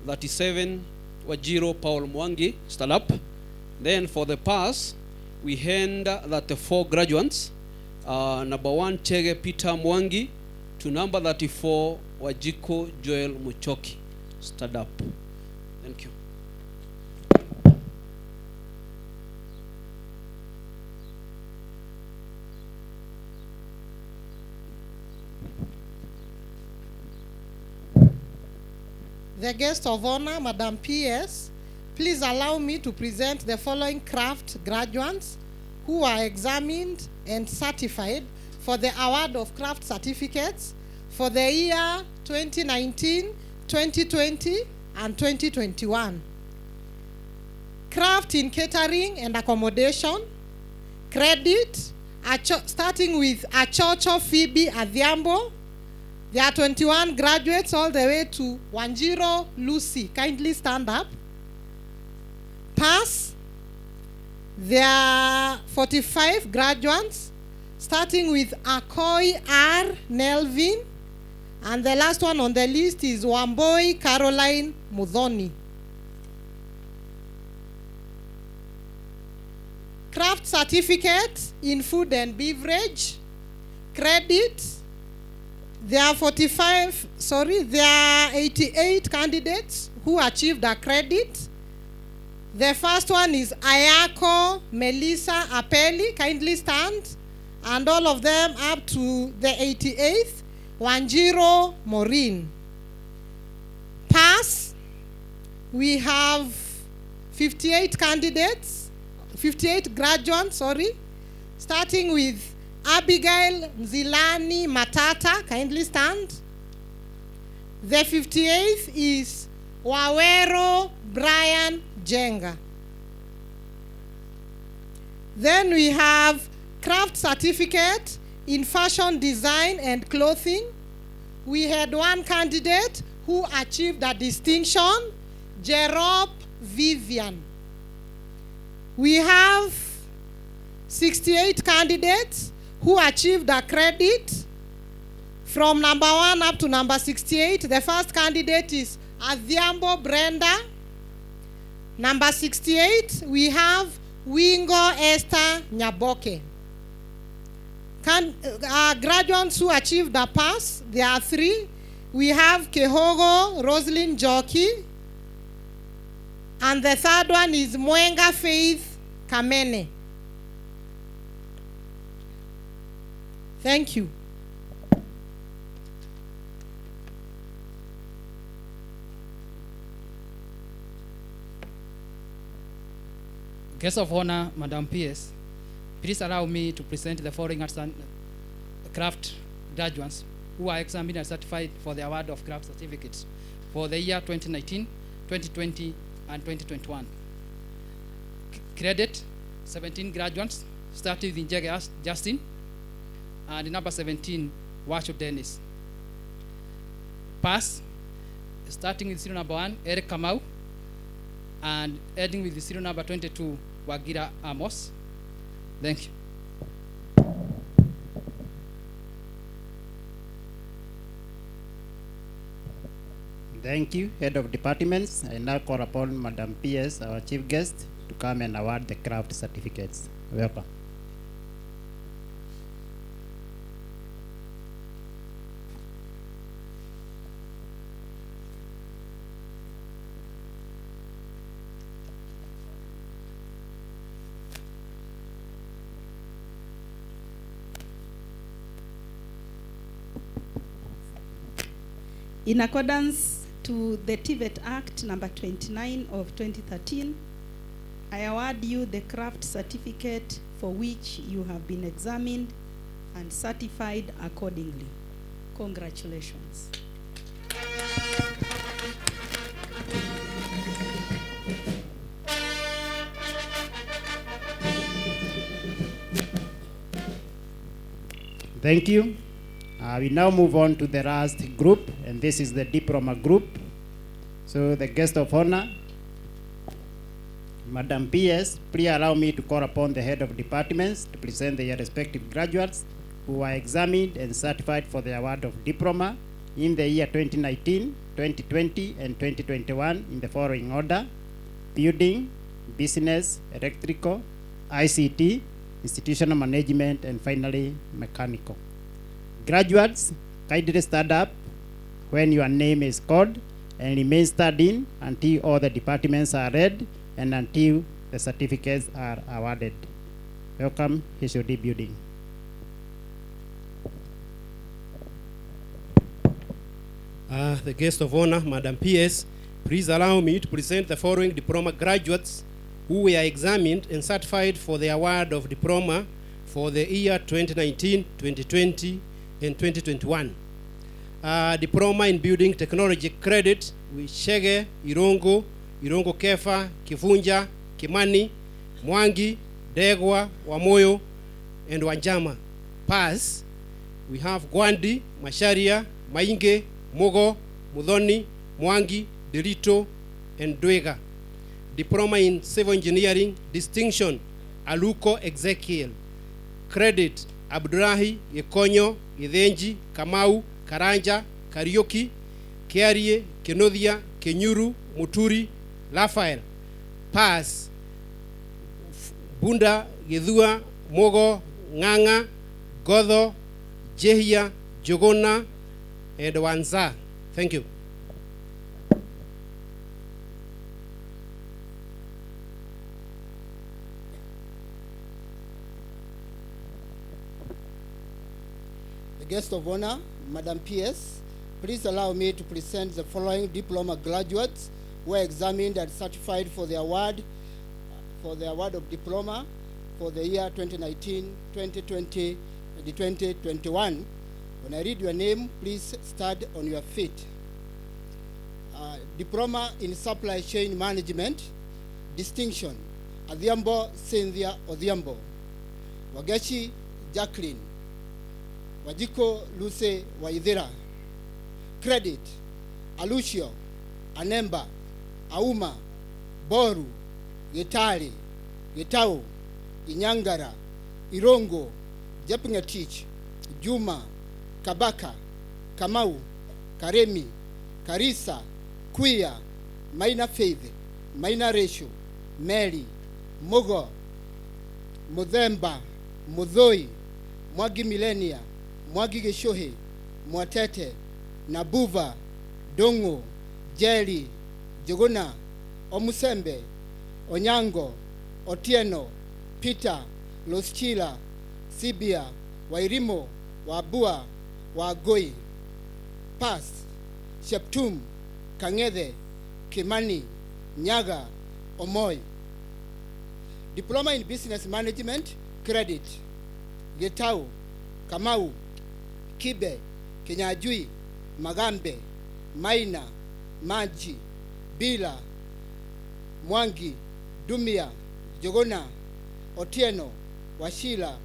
37, Wajiro Paul Mwangi, stand up. Then for the pass, we hand that the 4 graduates, number 1, Chege Peter Mwangi, to number 34, Wajiko Joel Muchoki. Stand up. Thank you. The guest of honor, Madam PS, please allow me to present the following craft graduates who are examined and certified for the award of craft certificates for the year 2019, 2020, and 2021. Craft in catering and accommodation, credit, starting with Achocho Phoebe Adhiambo. There are 21 graduates all the way to Wanjiro Lucy. Kindly stand up. Pass. There are 45 graduates, starting with Akoi R. Nelvin. And the last one on the list is Wamboi Caroline Mudhoni. Craft certificate in food and beverage, credit. There are 88 candidates who achieved a credit. The first one is Ayako Melissa Apeli, kindly stand. And all of them up to the 88th, Wanjiro Maureen. Pass, we have 58 candidates, 58 graduates, starting with Abigail Zilani Matata, kindly stand. The 58th is Wawero Brian Jenga. Then we have craft certificate in fashion design and clothing. We had one candidate who achieved a distinction, Jerop Vivian. We have 68 candidates who achieved a credit from number 1 up to number 68. The first candidate is Adhiambo Brenda. Number 68, we have Wingo Esther Nyaboke. Graduates who achieved a pass, there are 3. We have Kehogo Roslyn Joki. And the third one is Mwenga Faith Kamene. Thank you. Guest of honor, Madam PS, please allow me to present the following arts and craft graduates who are examined and certified for the award of craft certificates for the year 2019, 2020, and 2021. Credit, 17 graduates, starting with Njege Justin, and number 17, Washo Dennis. Pass, starting with serial number 1, Eric Kamau, and ending with the serial number 22, Wagira Amos. Thank you. Thank you, Head of Departments. I now call upon Madam PS, our Chief Guest, to come and award the craft certificates. Welcome. In accordance to the TVET Act number 29 of 2013, I award you the craft certificate for which you have been examined and certified accordingly. Congratulations. Thank you. We now move on to the last group, and this is the diploma group. So the guest of honor, Madam PS, please allow me to call upon the head of departments to present their respective graduates who are examined and certified for the award of diploma in the year 2019, 2020, and 2021 in the following order: building, business, electrical, ICT, institutional management, and finally mechanical. Graduates, kindly stand up when your name is called and remain standing until all the departments are read and until the certificates are awarded. Welcome, HOD Building. The guest of honor, Madam PS, please allow me to present the following diploma graduates who were examined and certified for the award of diploma for the year 2019, 2020, and 2021. Diploma in Building Technology credit with Shege, Irongo Kefa, Kivunja, Kimani, Mwangi, Degwa, Wamoyo, and Wanjama. Pass, we have Gwandi, Masharia, Mainge, Mogo, Mudhoni, Mwangi, Delito, and Dwega. Diploma in Civil Engineering distinction, Aluko Ezekiel. Credit, Abdurahi, Yekonyo, Githenji, Kamau, Karanja, Karioki, Kiarie, Kenodia, Kenyuru, Muturi, Rafael. Pass, Bunda, Githua, Mogo, Nganga, Godho, Jehia, Jogona, and Wanza. Thank you. Guest of honor, Madam PS, please allow me to present the following diploma graduates who were examined and certified for the award of diploma for the year 2019, 2020, and 2021. When I read your name, please stand on your feet. Diploma in Supply Chain Management, distinction, Adhiambo Cynthia Odhiambo, Wageshi Jacqueline, Wajiko Luce Waithira. Credit, Alucio, Anemba, Auma, Boru, Gitari, Gitau, Inyangara, Irongo, Jepngetich, Juma, Kabaka, Kamau, Karemi, Karisa, Kuya, Maina Faith, Maina Resho, Mary, Mogo, Mudhemba, Mudhoi, Mwagi Milenia, Mwagi Geshohe, Mwatete, Nabuva, Dongo, Jerry, Jogona, Omusembe, Onyango, Otieno, Peter, Loschila, Sibia, Wairimo, Wabua, Wagoi, Pass, Sheptum, Kangede, Kimani, Nyaga, Omoy. Diploma in Business Management, Credit, Getau, Kamau, Kibe, Kenyajui, Magambe, Maina, Maji, Bila, Mwangi, Dumia, Jogona, Otieno, Washila,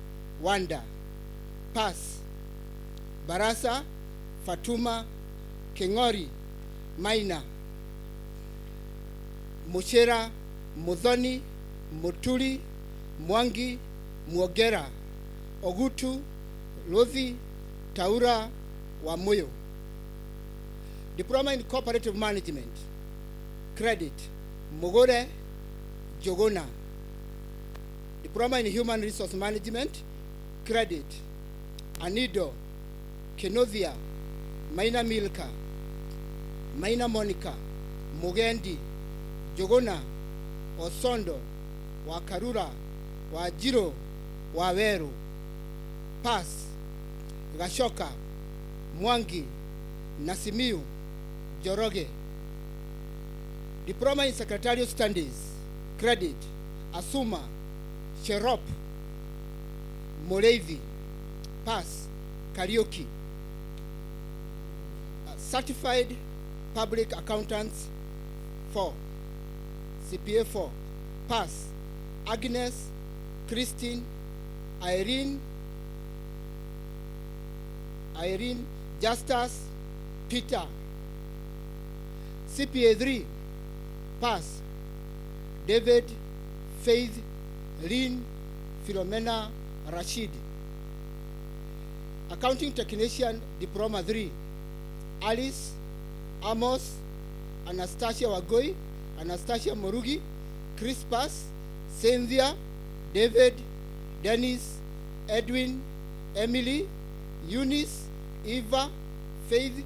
Wanda. Pass, Barasa, Fatuma, Kengori, Maina, Mushera, Mudhoni, Muturi, Mwangi, Mwogera, Ogutu, Lothi, Taura, Wamoyo. Diploma in Cooperative Management, Credit, Mogore, Jogona. Diploma in Human Resource Management, Credit, Anido, Kenovia, Maina Milka, Maina Monica, Mugendi, Jogona, Osondo, Wakarura, Wajiro, Waweru. Pass, Gashoka, Mwangi, Nasimiu, Joroge. Diploma in Secretarial Studies, Credit, Asuma, Sherop, Molevi. Pass, Karaoke. Certified Public Accountants 4, CPA 4. Pass, Agnes, Christine, Irene, Justus, Peter. CPA 3. Pass, David, Faith, Lynn, Philomena, Rashid. Accounting Technician Diploma 3. Alice, Amos, Anastasia Wagoi, Anastasia Morugi, Crispus, Cynthia, David, Dennis, Edwin, Emily, Eunice, Eva, Faith,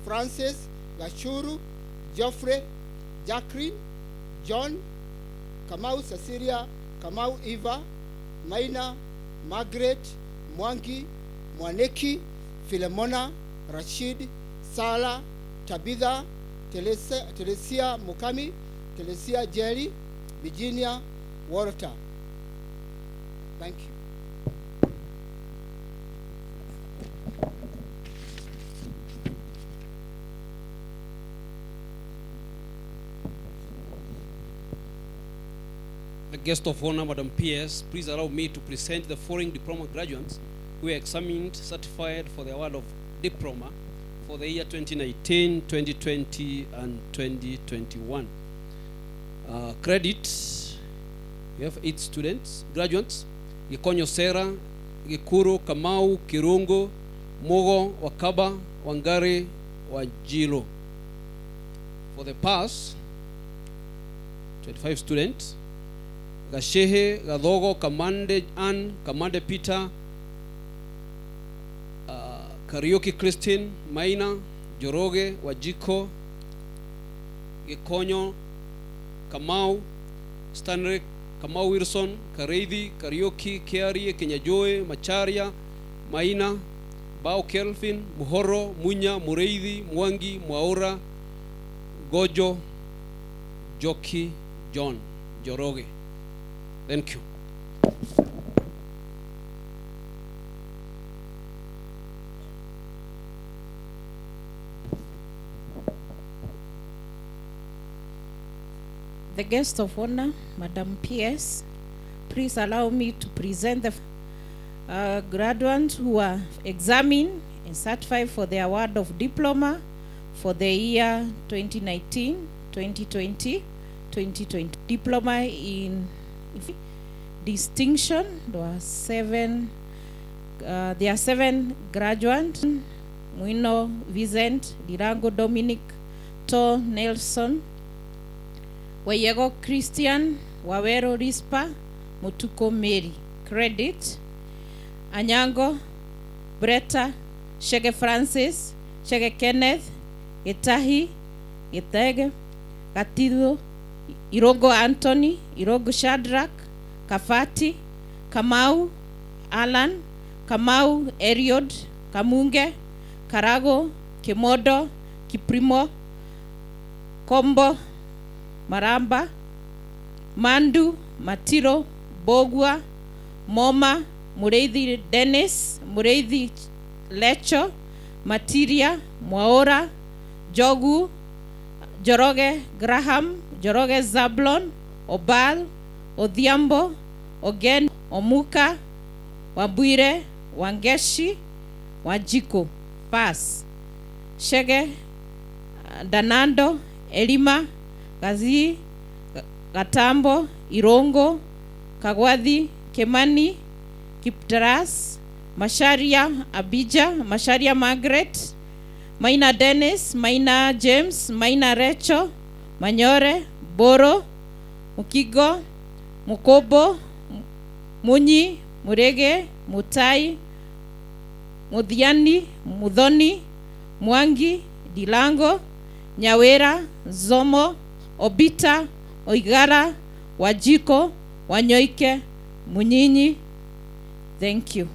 Francis, Gashuru, Geoffrey, Jacqueline, John, Kamau Cecilia, Kamau Eva, Maina, Margaret, Mwangi, Mwaneki, Philemona, Rashid, Sala, Tabitha, Telesia Mukami, Telesia Jerry, Virginia, Walter. Thank you. The guest of honor, Madam PS, please allow me to present the following diploma graduates who are examined, certified for the award of diploma for the year 2019, 2020, and 2021. Credit, we have 8 students, graduates: Gikonyo Sera, Gikuru, Kamau, Kirungo, Mogo, Wakaba, Wangari, Wajilo. For the pass, 25 students: Gashehe, Gadogo, Kamande Ann, Kamande Peter, Karaoke Christine, Maina, Joroge, Wajiko, Gikonyo, Kamau, Stanley, Kamau Wilson, Kareithi, Karaoke, Kiari, Kenyajoe, Macharia, Maina, Bao Kelvin, Muhoro, Munya, Mureithi, Mwangi, Mwaura, Gojo, Joki, John, Joroge. Thank you. The guest of honor, Madam PS, please allow me to present the graduates who are examined and certified for the award of diploma for the year 2019, 2020. Diploma in distinction. There are 7 graduates. Muino Vincent, Dirango Dominic, To Nelson, Wayego Christian, Wawero Rispa, Mutuko Mary. Credit. Anyango, Bretta, Shege Francis, Shege Kenneth, Itahi, Itege, Gatido, Irogo Anthony, Irogo Shadrach, Kafati, Kamau, Alan, Kamau, Eriod, Kamunge, Karago, Kimodo, Kiprimo, Kombo, Maramba, Mandu, Matiro, Bogwa, Moma, Mureithi Dennis, Mureithi Lecho, Matiria, Mwaora, Jogu, Joroge Graham, Joroge Zablon, Obal, Odhiambo, Ogen, Omuka, Wabwire, Wangeshi, Wajiko. Pass. Shege, Danando, Elima, Gazi, Gatambo, Irongo, Kagwadhi, Kemani, Kiptaras, Masharia Abija, Masharia Margaret, Maina Dennis, Maina James, Maina Recho, Manyore, Boro, Mukigo, Mukobo, Munyi, Murege, Mutai, Mudhiani, Mudhoni, Mwangi, Dilango, Nyawera, Zomo, Obita, Oigara, Wajiko, Wanyoike, Munyinyi. Thank you.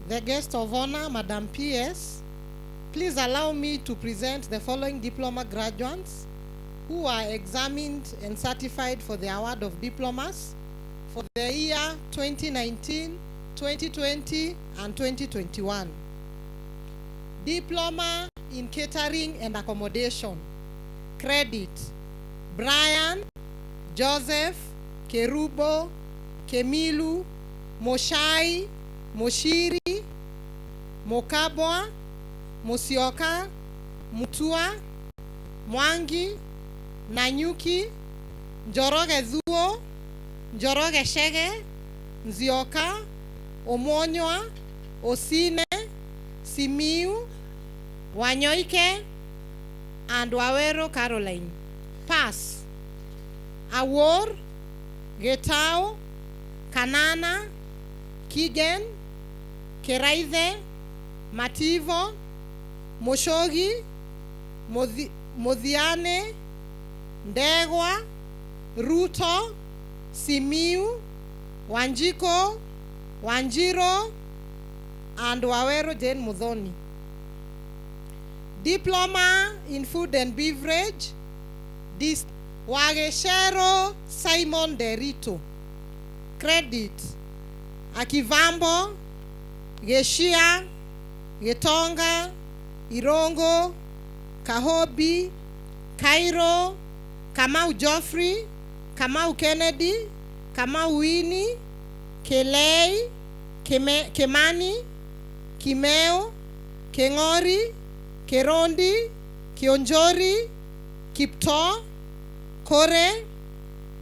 The guest of honor, Madam P.S., please allow me to present the following diploma graduates who are examined and certified for the award of diplomas for the year 2019, 2020, and 2021. Diploma in Catering and Accommodation. Credit: Brian, Joseph, Kerubo, Kemilu, Moshai, Moshiri, Mokabwa, Musioka, Mutua, Mwangi, Nanyuki, Njoroge Zuo, Njoroge Shege, Nzioka, Omonywa, Osine, Simiu, Wanyoike, and Wawero Caroline. Pass. Awor, Getao, Kanana, Kigen, Keraithe, Mativo, Moshogi, Modhiane, Ndegwa, Ruto, Simiu, Wanjiko, Wanjiro, and Wawero Jane Mudhoni. Diploma in Food and Beverage. Wageshero Simon Derito. Credit: Akivambo, Geshia, Getonga, Irongo, Kahobi, Cairo, Kamau Joffrey, Kamau Kennedy, Kamau Winnie, Kelei, Kemani, Kimeo, Kengori, Kerondi, Kionjori, Kipto, Kore,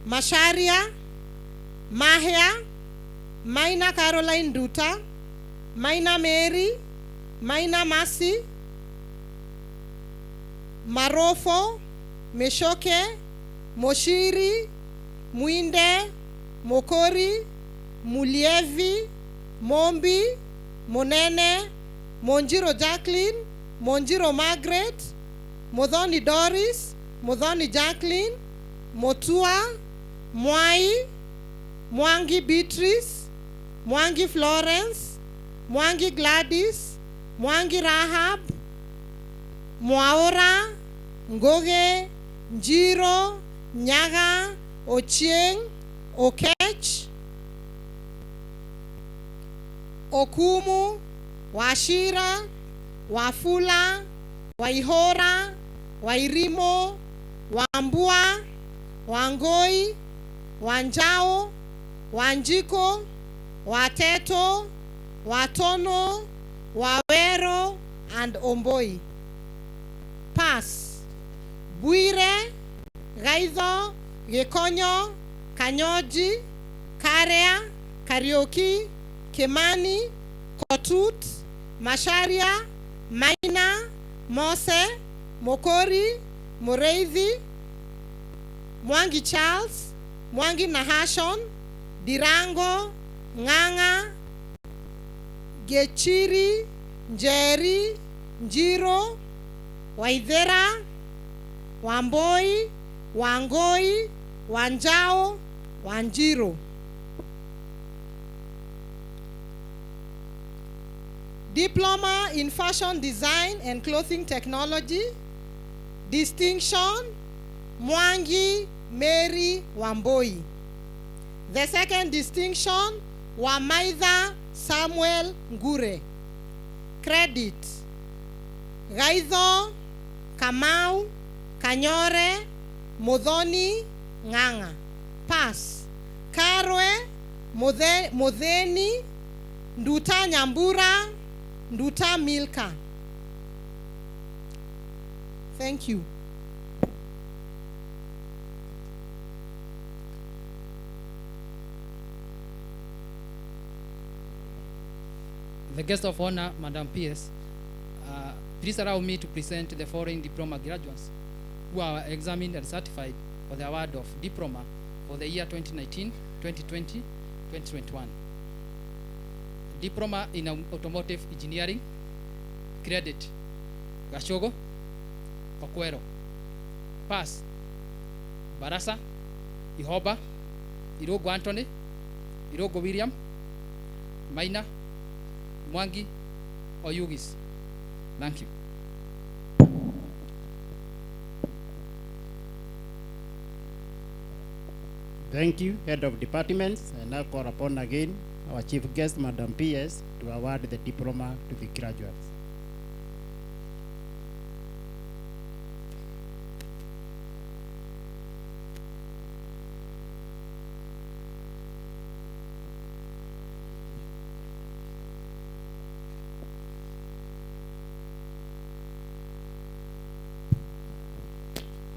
Masharia, Mahia, Maina Caroline Duta, Maina Mary, Maina Masi, Marofo, Meshoke, Moshiri, Mwinde, Mokori, Mulievi, Mombi, Monene, Monjiro Jacqueline, Monjiro Margaret, Modhoni Doris, Modhoni Jacqueline, Motua, Mwai, Mwangi Beatrice, Mwangi Florence, Mwangi Gladys, Mwangi Rahab, Mwaora, Ngoge, Njiro, Nyaga, Ochieng, Okech, Okumu, Washira, Wafula, Waihora, Wairimo, Wambua, Wangoi, Wanjao, Wanjiko, Wateto, Watono, Wawero, and Omboi. Pass. Buire, Gaitho, Gekonyo, Kanyoji, Karea, Karaoke, Kemani, Kotut, Masharia, Maina, Mose, Mokori, Moreithi, Mwangi Charles, Mwangi Nahashon, Dirango, Nganga, Gechiri, Njeri, Njiro, Waithera, Wamboi, Wangoi, Wanjao, Wanjiro. Diploma in Fashion Design and Clothing Technology, distinction, Mwangi Mary Wamboi. The second distinction, Wamaitha Samuel Ngure. Credit, Gaitho, Kamau, Kanyore, Modhoni, Nganga. Pass. Karwe, Modheni, Nduta Nyambura, Nduta Milka. Thank you. The guest of honor, Madam PS, please allow me to present the following diploma graduates who are examined and certified for the award of diploma for the year 2019, 2020, 2021. Diploma in automotive engineering, credit, Gashogo, Okwero. Pass, Barasa, Ihoba, Irogo Anthony, Irogo William, Maina, Mwangi, Oyugis. Thank you. Thank you, Head of Departments. I now call upon again our Chief Guest, Madam PS, to award the diploma to the graduates.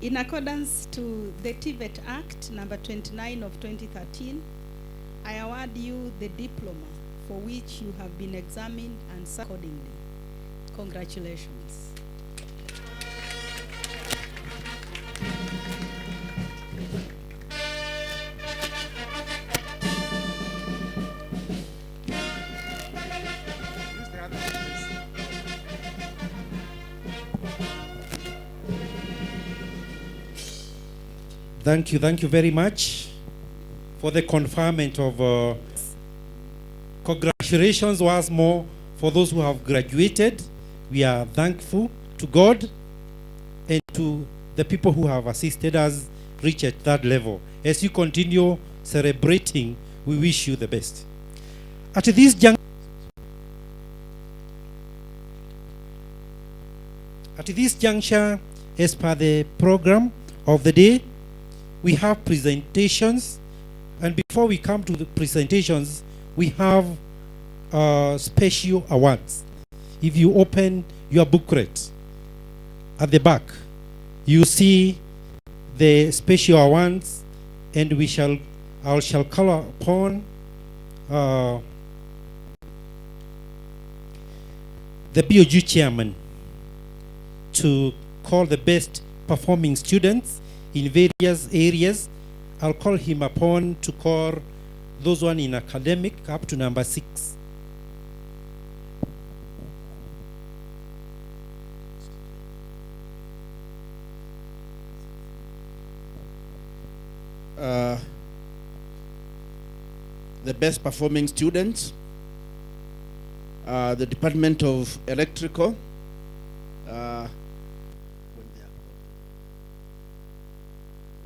In accordance to the TVET Act number 29 of 2013, I award you the diploma for which you have been examined and accordingly. Congratulations. Thank you very much for the conferment of congratulations once more for those who have graduated. We are thankful to God and to the people who have assisted us reach at that level. As you continue celebrating, we wish you the best. At this juncture, as per the program of the day, we have presentations, and before we come to the presentations, we have special awards. If you open your booklet at the back, you see the special awards, and I shall call upon the BOG chairman to call the best performing students in various areas. I'll call him upon to call those one in academic up to number 6. The best performing students, the Department of Electrical,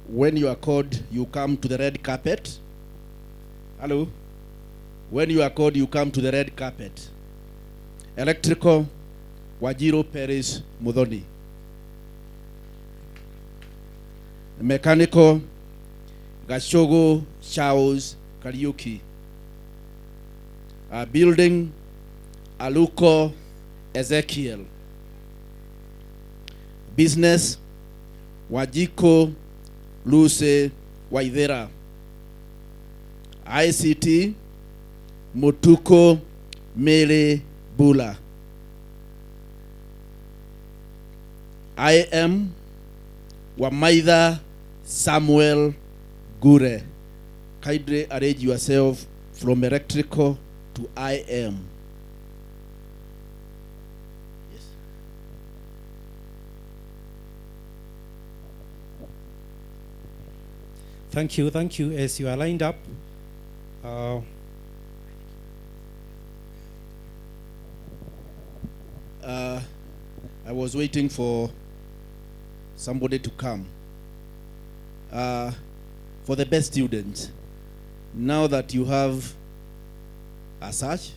when you are called, you come to the red carpet. Hello? When you are called, you come to the red carpet. Electrical, Wajiro Peris Mudhoni. Mechanical, Gashogo Charles Kariuki. Building, Aluko Ezekiel. Business, Wajiko Luce Waithera. ICT, Mutuko Mele Bula. IM, Wamaitha Samuel Gure. Kindly arrange yourself from electrical to IM. Yes. Thank you, thank you. As you are lined up, I was waiting for somebody to come. For the best students, now that you have a such,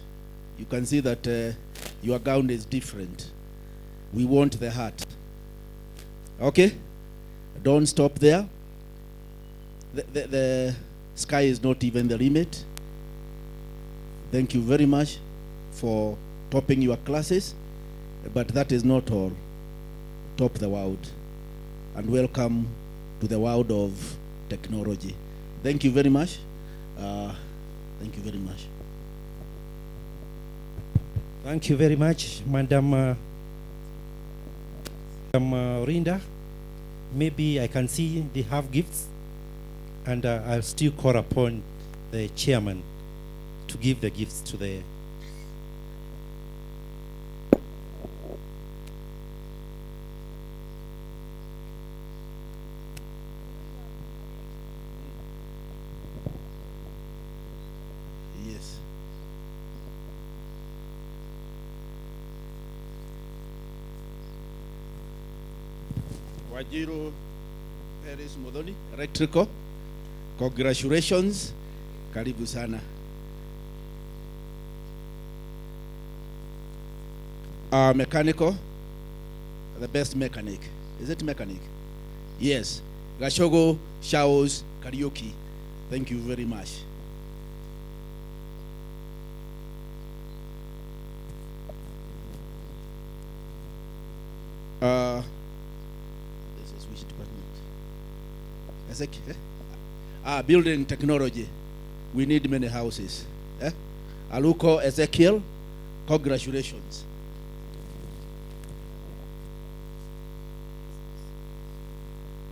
you can see that your gown is different. We want the heart. Okay? Don't stop there. The sky is not even the limit. Thank you very much for topping your classes, but that is not all. Top the world, and welcome to the world of technology. Thank you very much. Thank you very much. Thank you very much, Madam Rinda. Maybe I can see they have gifts, and I'll still call upon the chairman to give the gifts to the Yes. Wajiro Paris Modoni, electrical. Congratulations. Karibu sana. Mechanical, the best mechanic. Is it mechanic? Yes. Gashogo Shaos Karaoke. Thank you very much. This is which department? Building technology. We need many houses. Aluko Ezekiel, congratulations.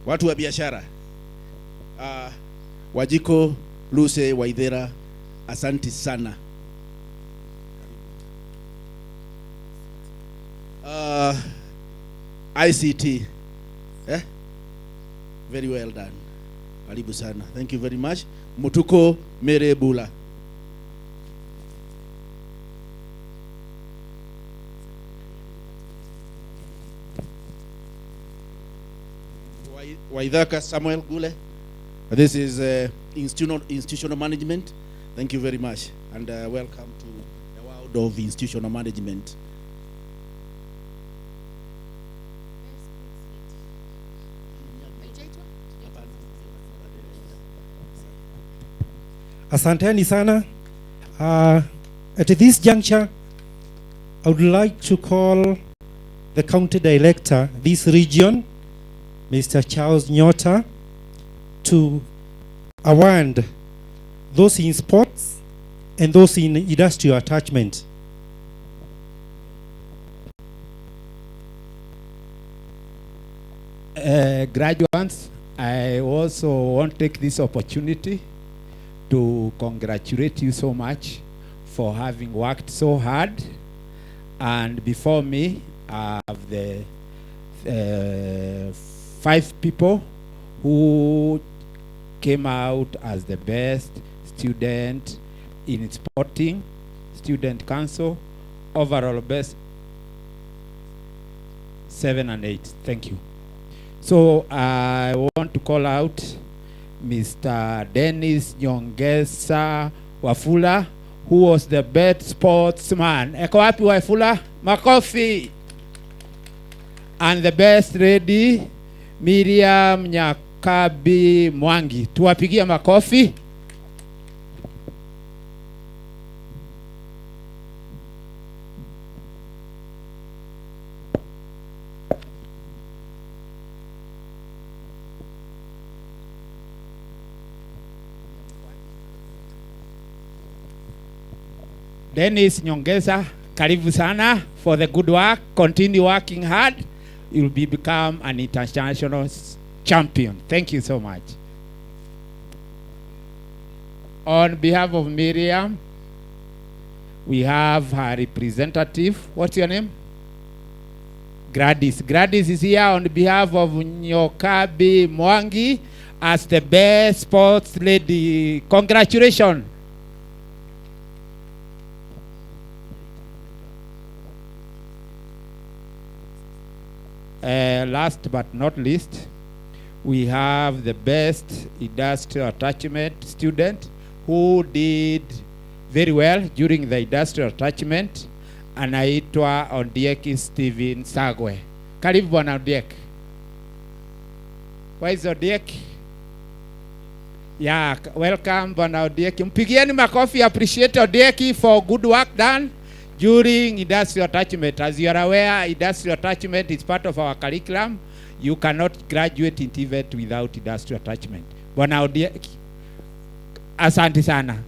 Watu wa biashara. Wajiko Luce Waithera, asanti sana. ICT. Very well done. Karibu sana. Thank you very much. Mutuko Mere Bula. Waithaka Samuel Gule. This is institutional management. Thank you very much, and welcome to the world of institutional management. Asanteni sana. At this juncture, I would like to call the county director this region, Mr. Charles Nyota, to award those in sports and those in industrial attachment. Graduates, I also want to take this opportunity to congratulate you so much for having worked so hard. And before me, I have the 5 people who came out as the best student in sporting, student council, overall best 7 and 8. Thank you. So I want to call out Mr. Dennis Nyongesa Wafula, who was the best sportsman. Eko wapi Wafula? Makofi. And the best lady, Miriam Nyakabi Mwangi. Tuwapigia makofi. Dennis Nyongeza, karibu sana for the good work. Continue working hard. You'll become an international champion. Thank you so much. On behalf of Miriam, we have her representative. What's your name? Gladys. Gladys is here on behalf of Nyokabi Mwangi as the best sports lady. Congratulations. Last but not least, we have the best industrial attachment student who did very well during the industrial attachment. Anaitwa Ondieki Steven Sagwe. Karibu bwana Ondieki. Where is Ondieki? Yeah, welcome bwana Ondieki. Mpigieni makofi, appreciate Ondieki for good work done during industrial attachment. As you are aware, industrial attachment is part of our curriculum. You cannot graduate in TVET without industrial attachment. Bwana Ondieki, asante sana.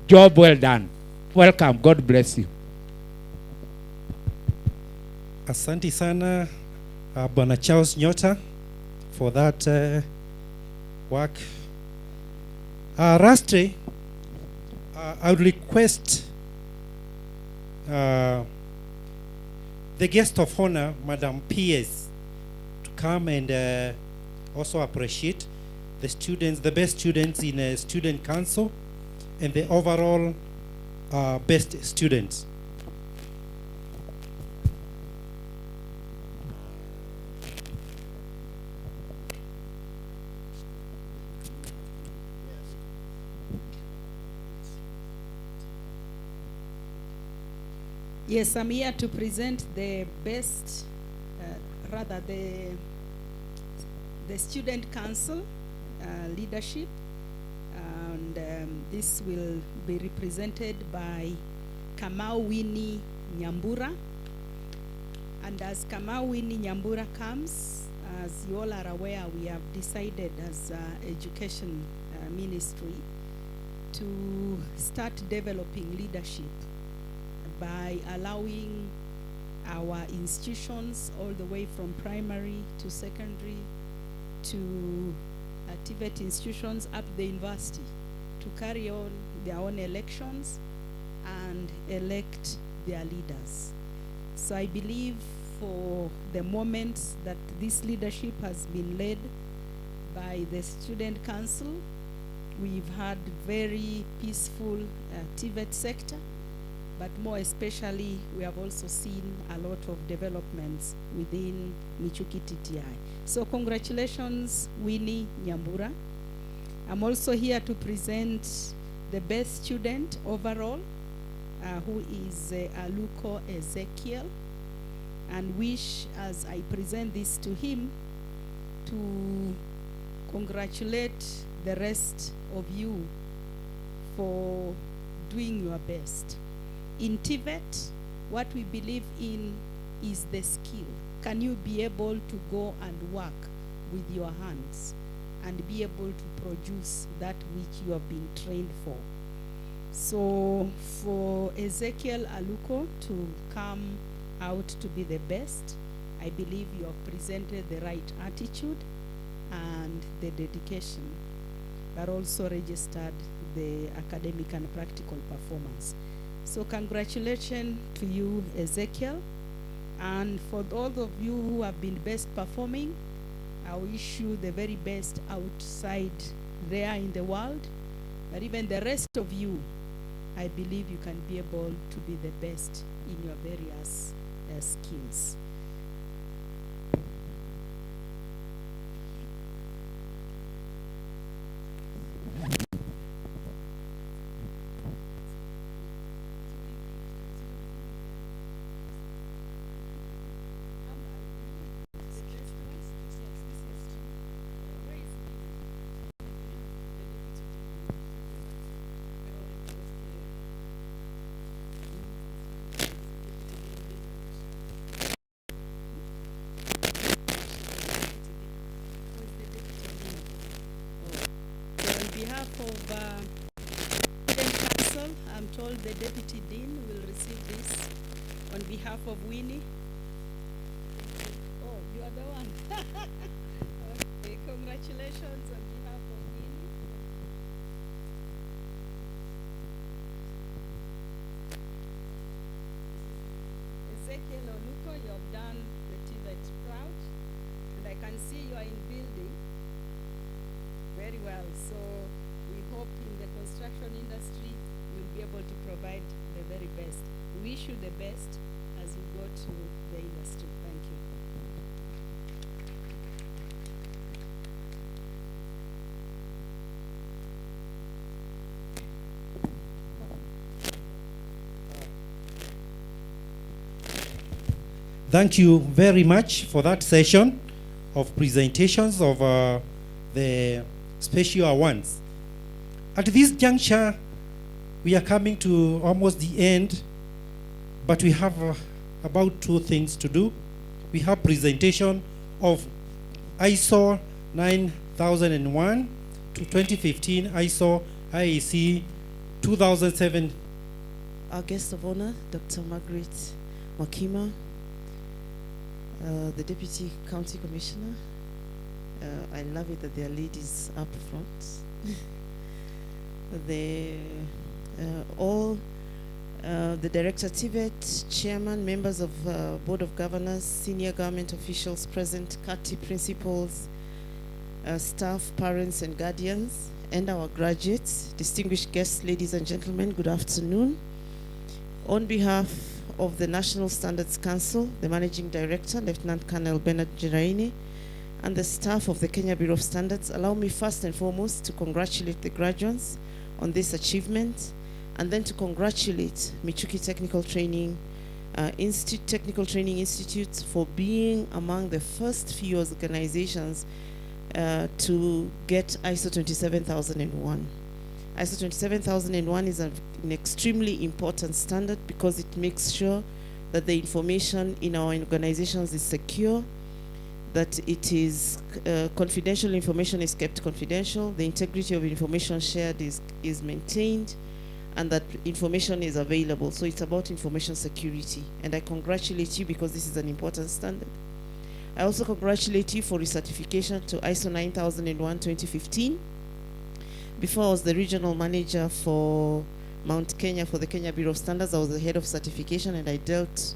Job well done. Welcome. God bless you. Asante sana, Bwana Charles Nyota, for that work. Lastly, I would request the guest of honor, Madam PS, to come and also appreciate the students, the best students in a student council, and the overall best students. Yes, I'm here to present the best, the student council leadership, and this will be represented by Kamau Winnie Nyambura. And as Kamau Winnie Nyambura comes, as you all are aware, we have decided as education ministry to start developing leadership by allowing our institutions all the way from primary to secondary to TVET institutions up to the university to carry on their own elections and elect their leaders. So I believe for the moment that this leadership has been led by the student council, we've had very peaceful TVET sector, but more especially, we have also seen a lot of developments within Michuki TTI. So congratulations, Winnie Nyambura. I'm also here to present the best student overall, who is Aluko Ezekiel, and wish, as I present this to him, to congratulate the rest of you for doing your best. In TVET, what we believe in is the skill. Can you be able to go and work with your hands and be able to produce that which you have been trained for? So for Ezekiel Aluko to come out to be the best, I believe you have presented the right attitude and the dedication, but also registered the academic and practical performance. So congratulations to you, Ezekiel. And for all of you who have been best performing, I wish you the very best outside there in the world. But even the rest of you, I believe you can be able to be the best in your various skills. On behalf of student council, Council. I'm told the Deputy Dean will receive this on behalf of Winnie. Oh, you are the one. Okay, congratulations on behalf of Winnie. Ezekiel Oluko, you have done the TVET proud, and I can see you are in building very well. So we hope in the construction industry you'll be able to provide the very best. We wish you the best as you go to the industry. Thank you. Thank you very much for that session of presentations of the special awards. At this juncture, we are coming to almost the end, but we have about 2 things to do. We have presentation of ISO 9001 to 2015 ISO IEC 2007. Our guest of honor, Dr. Margaret Mwakima, the Deputy County Commissioner. I love it that there are ladies up front. All the Director TVET, Chairman, members of Board of Governors, senior government officials present, CATI principals, staff, parents and guardians, and our graduates, distinguished guests, ladies and gentlemen, good afternoon. On behalf of the National Standards Council, the Managing Director, Lieutenant Colonel Bernard Jiraini, and the staff of the Kenya Bureau of Standards, allow me first and foremost to congratulate the graduates on this achievement, and then to congratulate Michuki Technical Training Institute for being among the first few organizations to get ISO 27001. ISO 27001 is an extremely important standard because it makes sure that the information in our organizations is secure, that it is confidential information is kept confidential, the integrity of information shared is maintained, and that information is available. So it's about information security. And I congratulate you because this is an important standard. I also congratulate you for recertification to ISO 9001 2015. Before I was the regional manager for Mount Kenya for the Kenya Bureau of Standards, I was the head of certification, and I dealt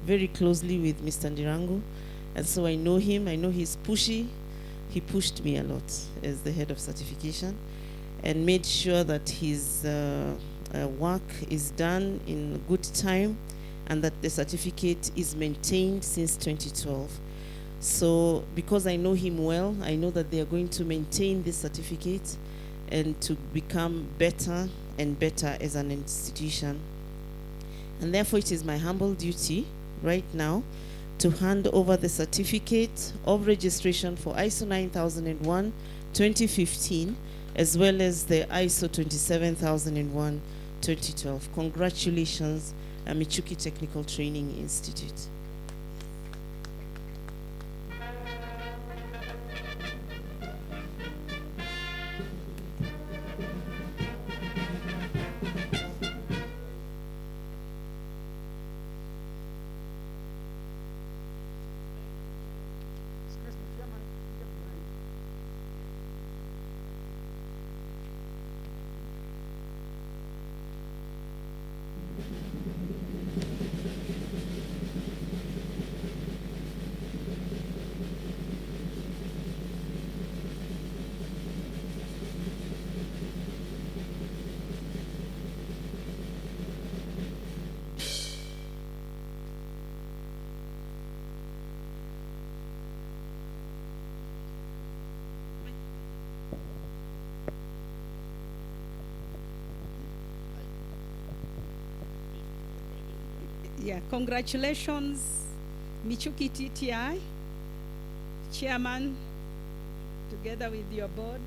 very closely with Mr. Ndirangu. And so I know him, I know he's pushy. He pushed me a lot as the head of certification and made sure that his work is done in good time and that the certificate is maintained since 2012. So because I know him well, I know that they are going to maintain this certificate and to become better and better as an institution. And therefore it is my humble duty right now to hand over the certificate of registration for ISO 9001 2015 as well as the ISO 27001 2012. Congratulations, Michuki Technical Training Institute. Yeah, congratulations, Michuki TTI, Chairman, together with your board,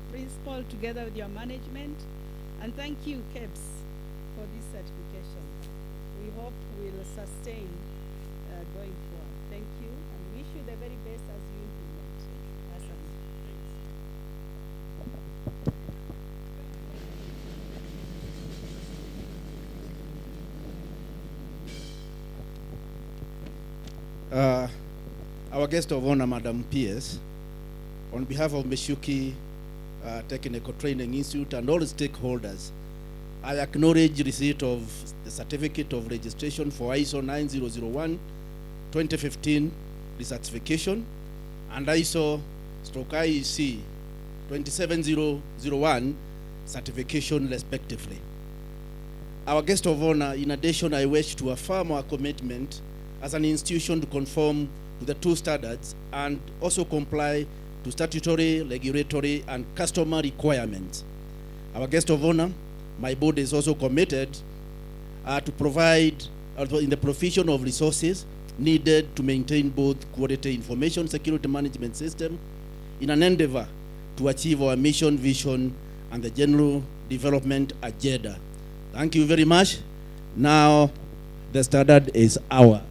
Principal, together with your management, and thank you, KEBS, for this certification. We hope we'll sustain going forward. Thank you, and wish you the very best as you implement. Awesome. our guest of honor, Madam PS, on behalf of Michuki Technical Training Institute and all stakeholders, I acknowledge receipt of the certificate of registration for ISO 9001 2015 recertification and ISO/IEC 27001 certification respectively. Our guest of honor, in addition, I wish to affirm our commitment as an institution to conform to the two standards and also comply to statutory, regulatory, and customer requirements. Our guest of honor, my board is also committed to provide in the provision of resources needed to maintain both quality information security management system in an endeavor to achieve our mission, vision, and the general development agenda. Thank you very much. Now, the standard is ours.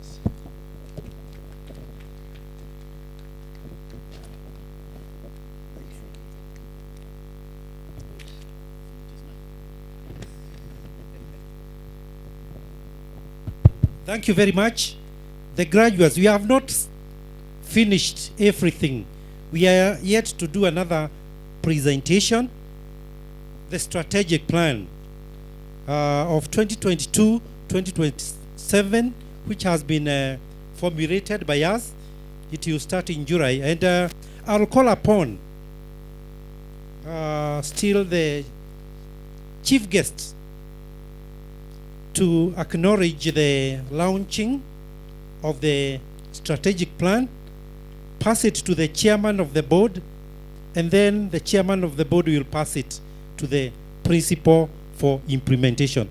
Thank you very much. The graduates, we have not finished everything. We are yet to do another presentation, the strategic plan of 2022-2027, which has been formulated by us. It will start in July. And I'll call upon still the chief guest to acknowledge the launching of the strategic plan, pass it to the chairman of the board, and then the chairman of the board will pass it to the principal for implementation.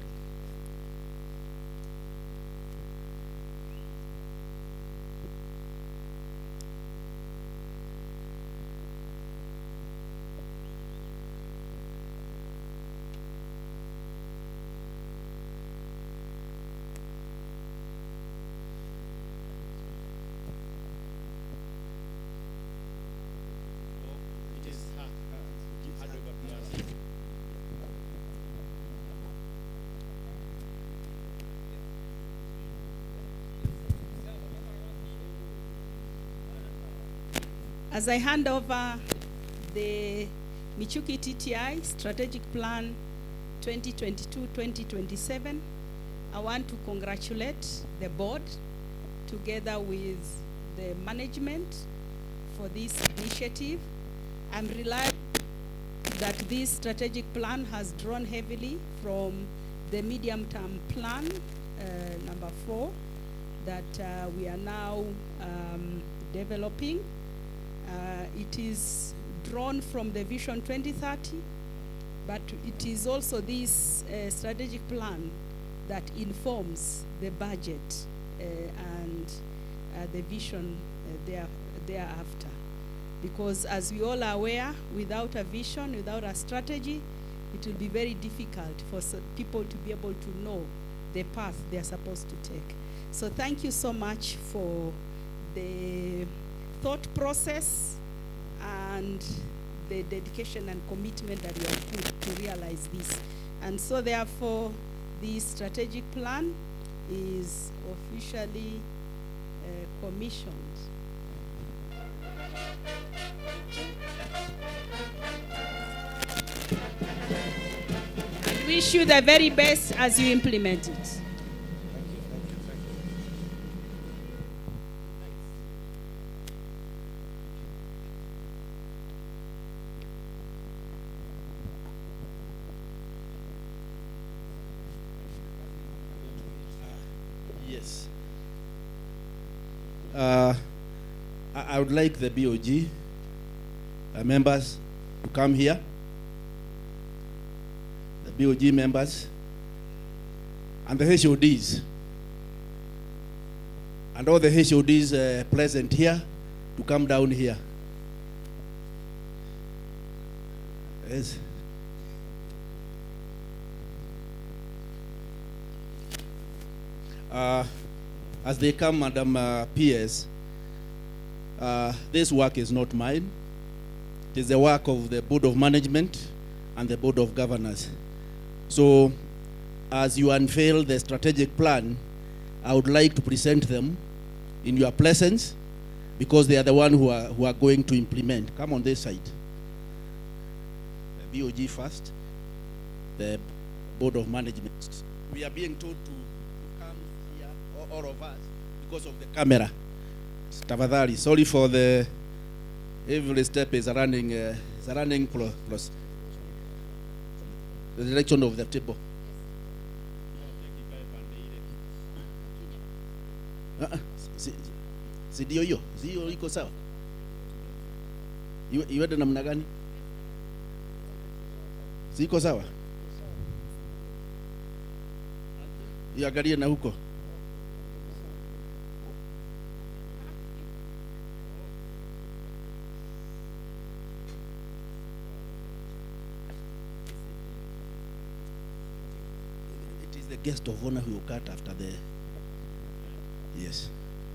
As I hand over the Michuki TTI Strategic Plan 2022-2027, I want to congratulate the board together with the management for this initiative. I'm relieved that this strategic plan has drawn heavily from the medium-term plan number 4 that we are now developing. It is drawn from the Vision 2030, but it is also this strategic plan that informs the budget and the vision thereafter. Because as we all are aware, without a vision, without a strategy, it will be very difficult for people to be able to know the path they are supposed to take. So thank you so much for the thought process and the dedication and commitment that you have put to realize this. And so therefore, this strategic plan is officially commissioned. And wish you the very best as you implement it. Yes. I would like the BOG members to come here. The BOG members and the HODs and all the HODs present here to come down here. Yes. As they come, Madam PS, this work is not mine. It is the work of the Board of Management and the Board of Governors. So, as you unveil the strategic plan, I would like to present them in your presence because they are the one who are going to implement. Come on this side. The BOG first, the Board of Management. We are being told to come here, all of us, because of the camera. Tafadhali, sorry for the every step is a running plus the direction of the table. Si ndio hiyo? Sio iko sawa? Iwede namna gani? Siko sawa? Iangalie na huko. It is the guest of honor who will cut after the... Yes.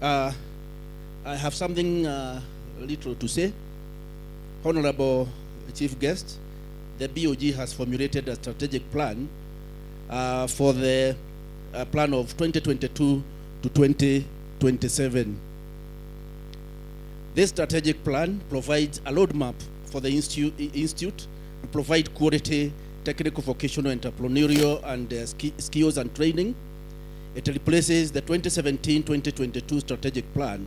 I have something little to say. Honorable Chief Guest, the BOG has formulated a strategic plan for the plan of 2022 to 2027. This strategic plan provides a roadmap for the institute to provide quality technical, vocational, entrepreneurial, and skills and training. It replaces the 2017-2022 strategic plan,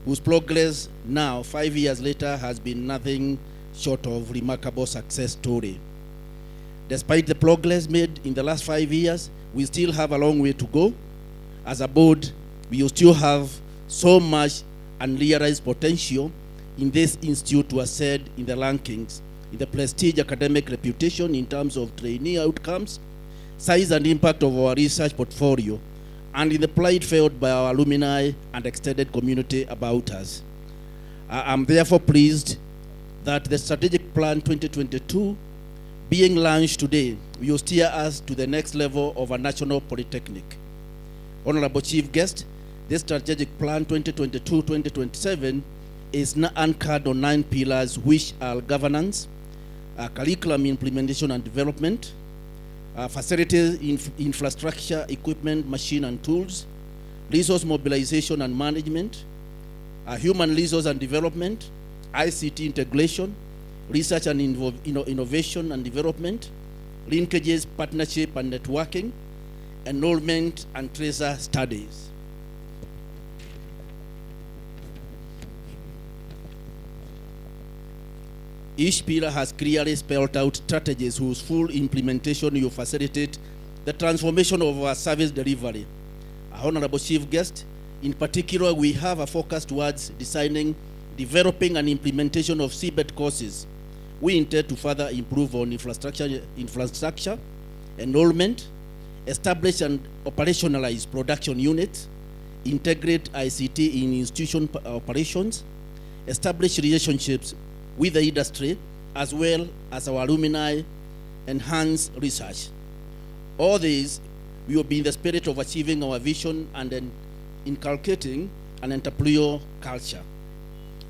whose progress now, 5 years later, has been nothing short of remarkable success story. Despite the progress made in the last 5 years, we still have a long way to go. As a board, we still have so much unrealized potential in this institute to ascend in the rankings, in the prestige, academic reputation in terms of trainee outcomes, size and impact of our research portfolio, and in the pride felt by our alumni and extended community about us. I'm therefore pleased that the strategic plan 2022 being launched today will steer us to the next level of a national polytechnic. Honorable Chief Guest, this strategic plan 2022-2027 is anchored on 9 pillars, which are governance, curriculum implementation and development, facilities, infrastructure, equipment, machine and tools, resource mobilization and management, human resource and development, ICT integration, research and innovation and development, linkages, partnership and networking, enrollment and tracer studies. Each pillar has clearly spelled out strategies whose full implementation will facilitate the transformation of our service delivery. Honorable Chief Guest, in particular, we have a focus towards designing, developing and implementation of CBET courses. We intend to further improve on infrastructure, enrollment, establish and operationalize production units, integrate ICT in institution operations, establish relationships with the industry, as well as our alumni, enhance research. All these will be in the spirit of achieving our vision and inculcating an entrepreneurial culture.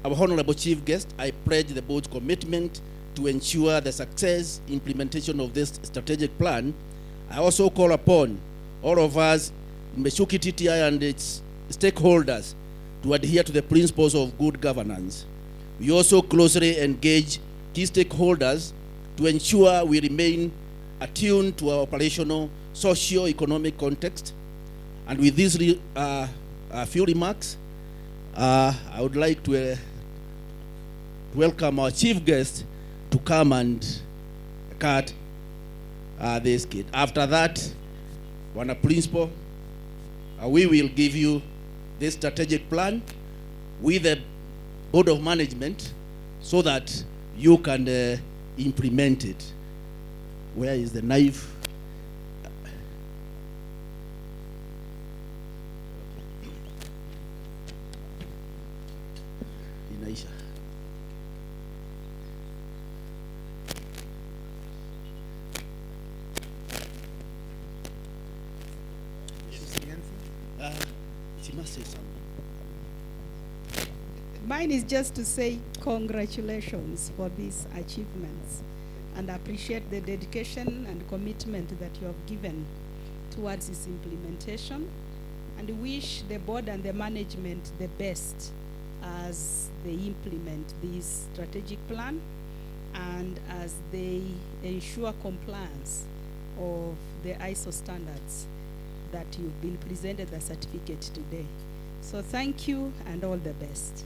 Our Honorable Chief Guest, I pledge the board's commitment to ensure the success implementation of this strategic plan. I also call upon all of us in Michuki TTI and its stakeholders to adhere to the principles of good governance. We also closely engage key stakeholders to ensure we remain attuned to our operational, socio-economic context. And with these few remarks, I would like to welcome our chief guest to come and cut this kid. After that, Wana Principal, we will give you this strategic plan with the Board of Management so that you can implement it. Where is the knife? Inaisha. She must say something. Mine is just to say congratulations for these achievements and appreciate the dedication and commitment that you have given towards its implementation, and wish the board and the management the best as they implement this strategic plan and as they ensure compliance of the ISO standards that you've been presented the certificate today. So thank you and all the best.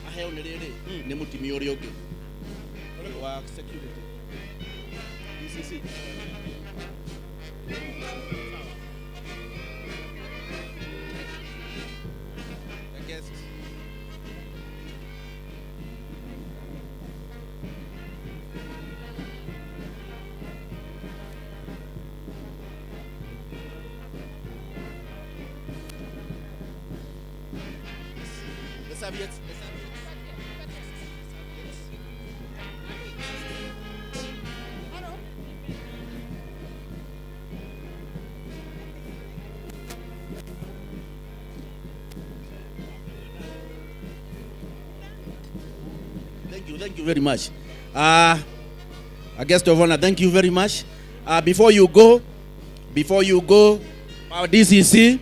aheo nä rä rä nä må timia å rä a å ngä wa security DCC. Serviettes. Thank you very much. A guest of honor, thank you very much. Before you go, our DCC,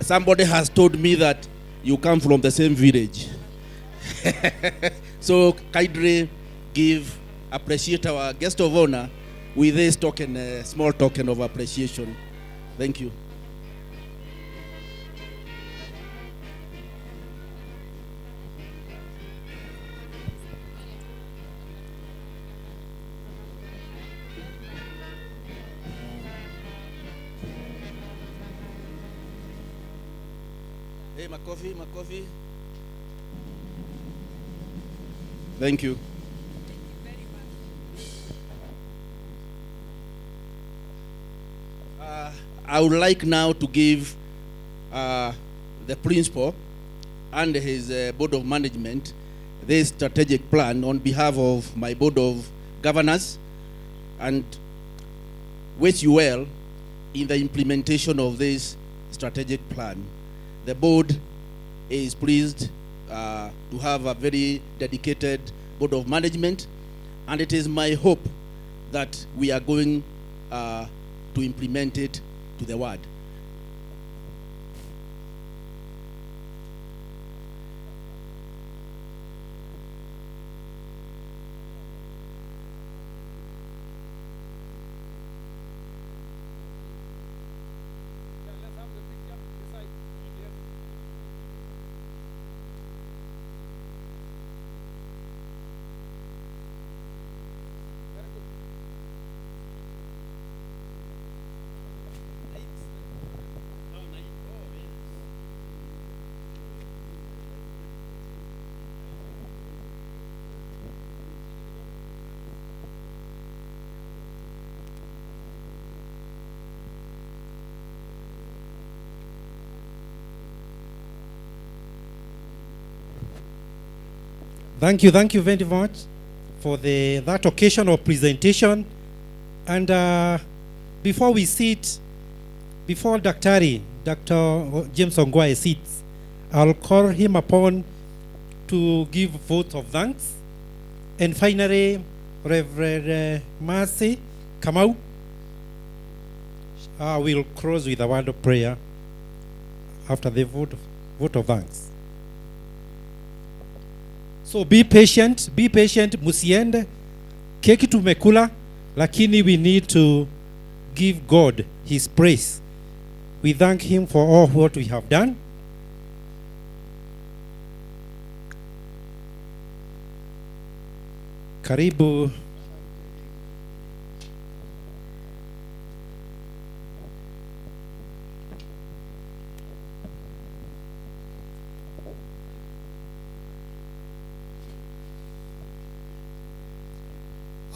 somebody has told me that you come from the same village. So kindly appreciate our guest of honor with this token, small token of appreciation. Thank you. Hey, Makofi. Thank you. I would like now to give the principal and his board of management this strategic plan on behalf of my board of governors, and wish you well in the implementation of this strategic plan. The board is pleased to have a very dedicated board of management, and it is my hope that we are going to implement it to the word. Thank you very much for that occasion of presentation. And before we sit, before Dr. James Ongwae sits, I'll call him upon to give vote of thanks. And finally, Reverend Mercy Kamau will close with a word of prayer after the vote of thanks. So be patient, musiende. Keki tumekula, lakini we need to give God his praise. We thank him for all what we have done. Karibu.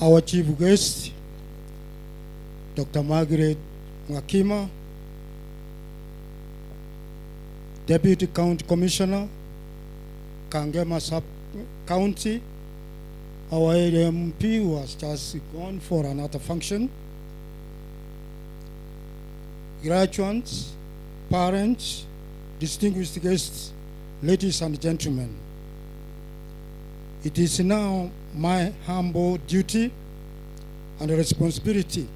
Our chief guest, Dr. Margaret Mwakima, Deputy County Commissioner, Kangema Sub-County, our MP who has just gone for another function, graduates, parents, distinguished guests, ladies and gentlemen. It is now my humble duty and responsibility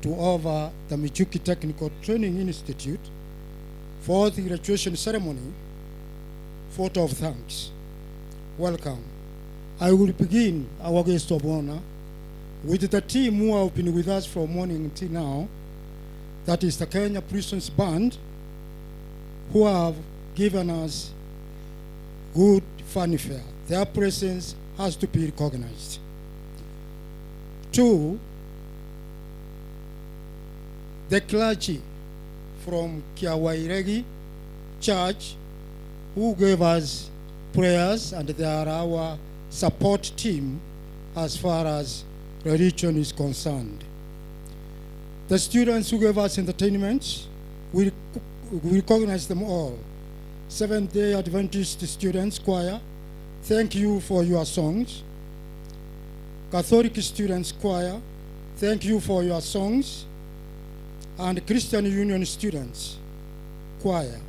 to offer the Michuki Technical Training Institute for the graduation ceremony vote of thanks. Welcome. I will begin our guest of honor with the team who have been with us from morning until now. That is the Kenya Prisons Band, who have given us good fanfare. Their presence has to be recognized. 2, the clergy from Kiawairegi Church, who gave us prayers, and they are our support team as far as religion is concerned. The students who gave us entertainment, we recognize them all. Seventh-day Adventist Students Choir, thank you for your songs. Catholic Students Choir, thank you for your songs. And Christian Union Students Choir,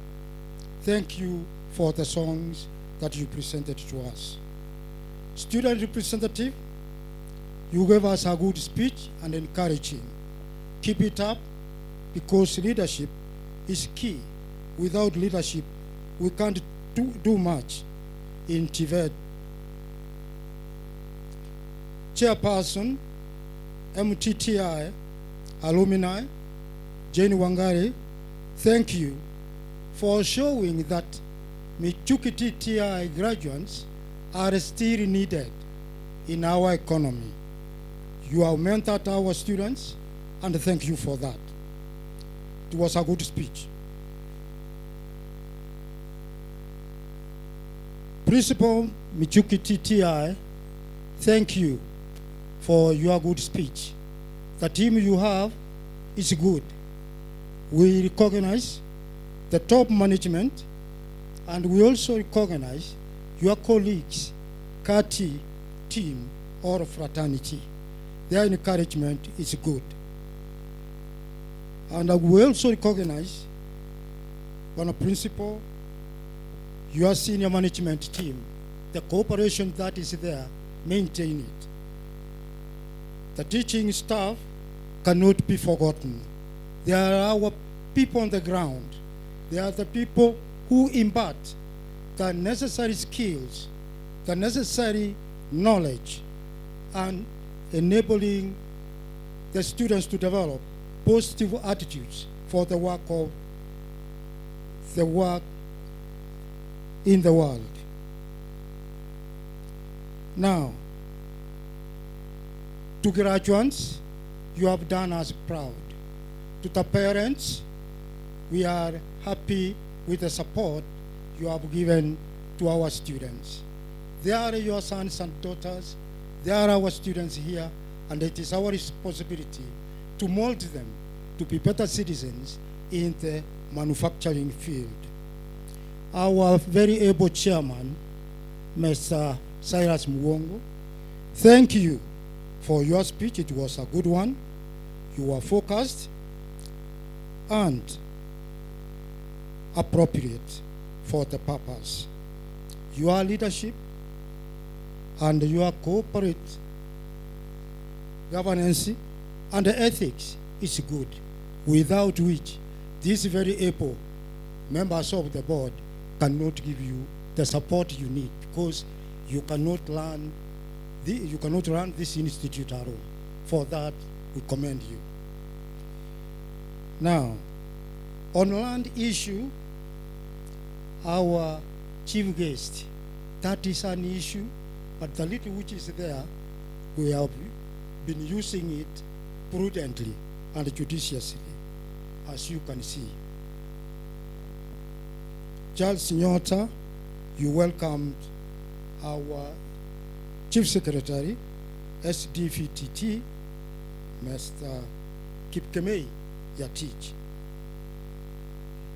thank you for the songs that you presented to us. Student representative, you gave us a good speech and encouraging. Keep it up, because leadership is key. Without leadership, we can't do much in Tibet. Chairperson, MTTI alumni, Jane Wangari, thank you for showing that Michuki TTI graduates are still needed in our economy. You have mentored our students, and thank you for that. It was a good speech. Principal Michuki TTI, thank you for your good speech. The team you have is good. We recognize the top management, and we also recognize your colleagues, CATI team or fraternity. Their encouragement is good. And we also recognize, one principal, your senior management team, the cooperation that is there, maintain it. The teaching staff cannot be forgotten. They are our people on the ground. They are the people who impart the necessary skills, the necessary knowledge, and enabling the students to develop positive attitudes for the work in the world. Now, to graduates, you have done us proud. To the parents, we are happy with the support you have given to our students. They are your sons and daughters. They are our students here, and it is our responsibility to mold them to be better citizens in the manufacturing field. Our very able chairman, Mr. Cyrus Muwongo, thank you for your speech. It was a good one. You were focused and appropriate for the purpose. Your leadership and your corporate governance and ethics is good, without which these very able members of the board cannot give you the support you need, because you cannot run this institute alone. For that, we commend you. Now, on land issue, our chief guest, that is an issue, but the little which is there, we have been using it prudently and judiciously, as you can see. Charles Nyota, you welcomed our Chief Secretary, SDVTT, Mr. Kipkemei Yatich.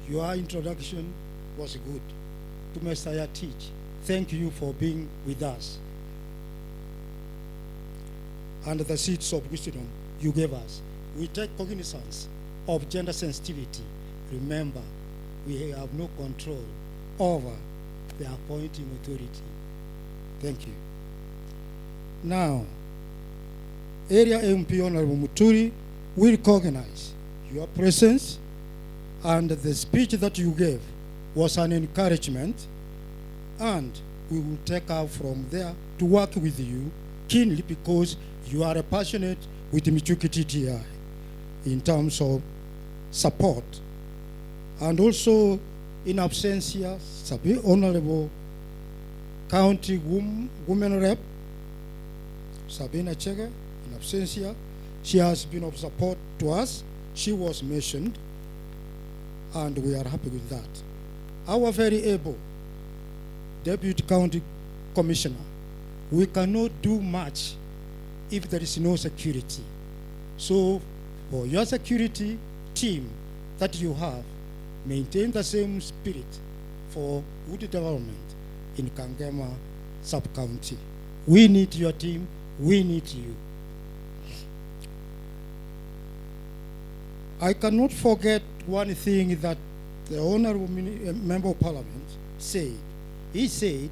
Your introduction was good. To Mr. Yatich, thank you for being with us. And the seeds of wisdom you gave us. We take cognizance of gender sensitivity. Remember, we have no control over the appointing authority. Thank you. Now, Area MP Honorable Muturi, we recognize your presence, and the speech that you gave was an encouragement, and we will take out from there to work with you keenly, because you are passionate with Michuki TTI in terms of support. And also, in absentia, Honorable County Women Rep, Sabina Chege, in absentia, she has been of support to us. She was mentioned, and we are happy with that. Our very able Deputy County Commissioner, we cannot do much if there is no security. So, for your security team that you have, maintain the same spirit for wood development in Kangema sub-county. We need your team, we need you. I cannot forget one thing that the Honorable Member of Parliament said. He said,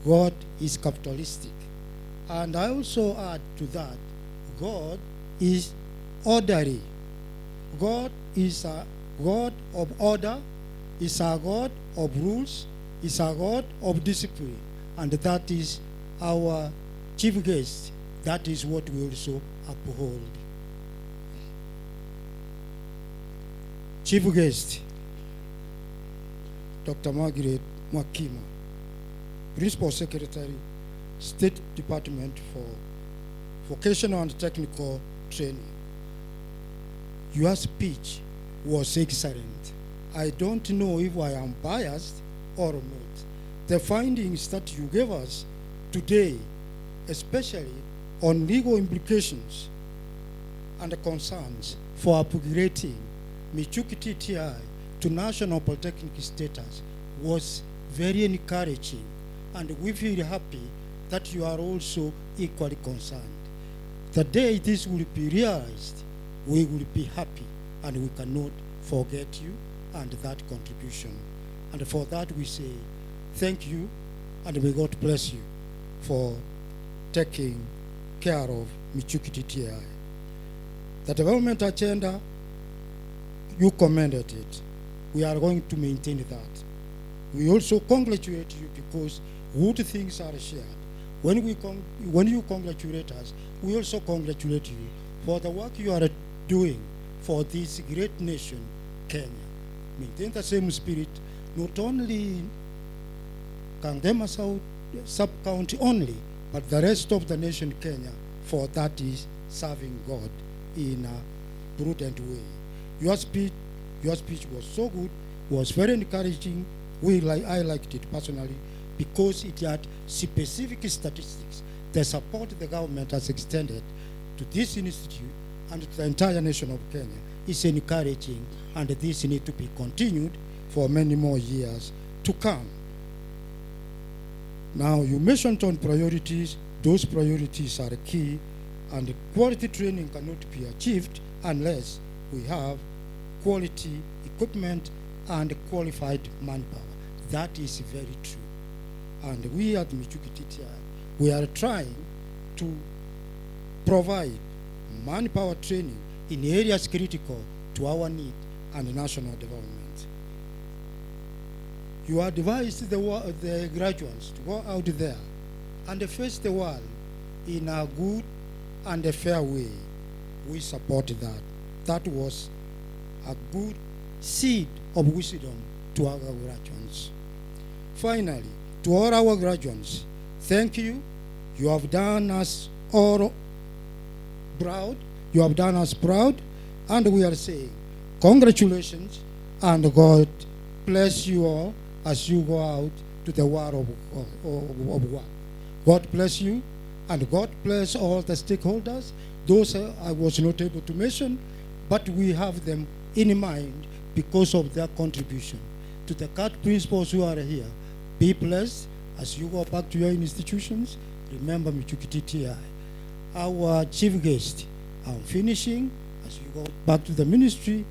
God is capitalistic. And I also add to that, God is orderly. God is a God of order, is a God of rules, is a God of discipline. And that is our chief guest. That is what we also uphold. Chief Guest, Dr. Margaret Mwakima, Principal Secretary, State Department for Vocational and Technical Training. Your speech was excellent. I don't know if I am biased or not. The findings that you gave us today, especially on legal implications and concerns for upgrading Michuki TTI to national polytechnic status, was very encouraging, and we feel happy that you are also equally concerned. The day this will be realized, we will be happy, and we cannot forget you and that contribution. And for that we say thank you, and may God bless you for taking care of Michuki TTI. The development agenda, you commended it. We are going to maintain that. We also congratulate you because good things are shared. When you congratulate us, we also congratulate you for the work you are doing for this great nation, Kenya. Maintain the same spirit, not only in Kangema South sub-county only, but the rest of the nation, Kenya, for that is serving God in a prudent way. Your speech was so good, was very encouraging. I liked it personally because it had specific statistics. The support the government has extended to this institute and to the entire nation of Kenya is encouraging, and this needs to be continued for many more years to come. Now, you mentioned on priorities. Those priorities are key, and quality training cannot be achieved unless we have quality equipment and qualified manpower. That is very true. And we at Michuki TTI, we are trying to provide manpower training in areas critical to our need and national development. You advised the graduates to go out there and face the world in a good and a fair way. We support that. That was a good seed of wisdom to our graduates. Finally, to all our graduates, thank you. You have done us all proud. You have done us proud, and we are saying congratulations, and God bless you all as you go out to the world of work. God bless you, and God bless all the stakeholders. Those I was not able to mention, but we have them in mind because of their contribution. To the CAT principals who are here, be blessed as you go back to your institutions. Remember Michuki TTI. Our chief guest, I'm finishing. As you go back to the ministry,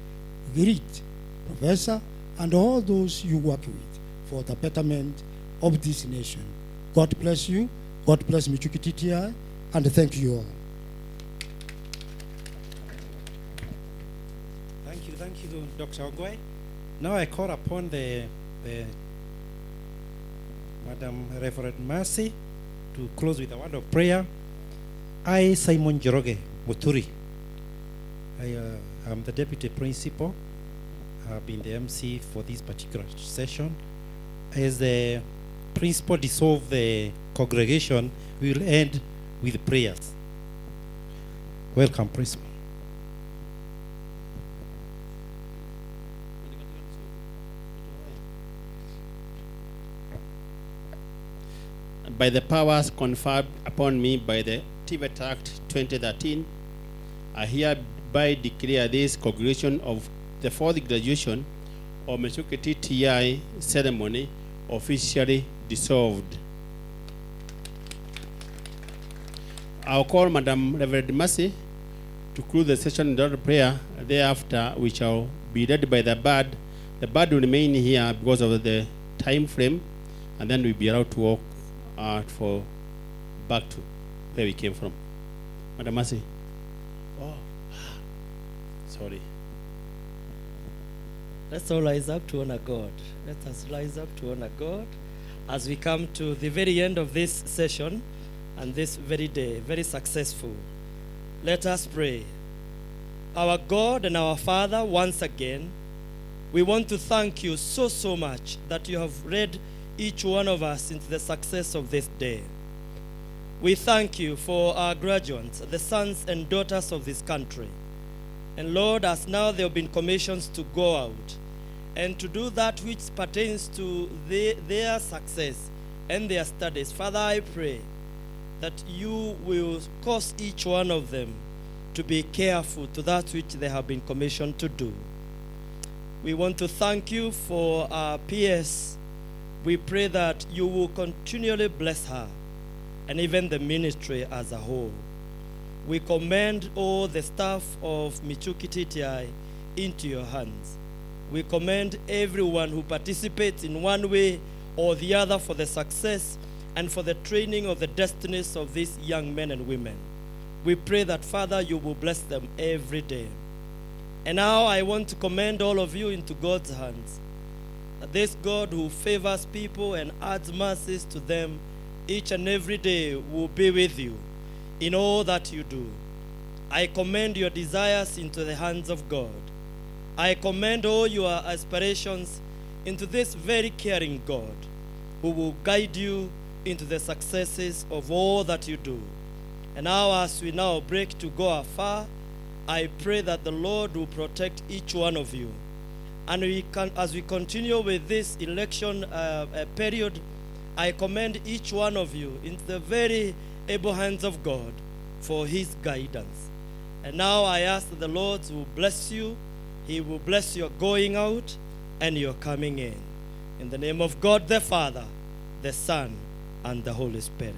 greet Professor and all those you work with for the betterment of this nation. God bless you. God bless Michuki TTI, and thank you all. Thank you, Dr. Ogwe. Now I call upon the Madam Reverend Mercy to close with a word of prayer. I, Simon Joroge Muturi, I am the deputy principal. I've been the MC for this particular session. As the principal dissolve the congregation, we will end with prayers. Welcome, principal. By the powers conferred upon me by the Tibet Act 2013, I hereby declare this congregation of the fourth graduation of Michuki TTI ceremony officially dissolved. I'll call Madam Reverend Mercy to close the session in order of prayer. Thereafter, we shall be led by the bard. The bard will remain here because of the time frame, and then we'll be allowed to walk for back to where we came from. Madam Mercy. Oh, sorry. Let's all rise up to honor God. Let us rise up to honor God as we come to the very end of this session and this very day, very successful. Let us pray. Our God and our Father, once again, We want to thank you so much that you have led each one of us into the success of this day. We thank you for our graduates, the sons and daughters of this country. And Lord, as now they have been commissioned to go out and to do that which pertains to their success and their studies, Father, I pray that you will cause each one of them to be careful to that which they have been commissioned to do. We want to thank you for our PS. We pray that you will continually bless her and even the ministry as a whole. We commend all the staff of Michuki TTI into your hands. We commend everyone who participates in one way or the other for the success and for the training of the destinies of these young men and women. We pray that, Father, you will bless them every day. And now I want to commend all of you into God's hands. That this God who favors people and adds mercies to them each and every day will be with you in all that you do. I commend your desires into the hands of God. I commend all your aspirations into this very caring God who will guide you into the successes of all that you do. And now as we now break to go afar, I pray that the Lord will protect each one of you. And as we continue with this election period, I commend each one of you into the very able hands of God for his guidance. And now I ask that the Lord will bless you. He will bless your going out and your coming in. In the name of God the Father, the Son, and the Holy Spirit.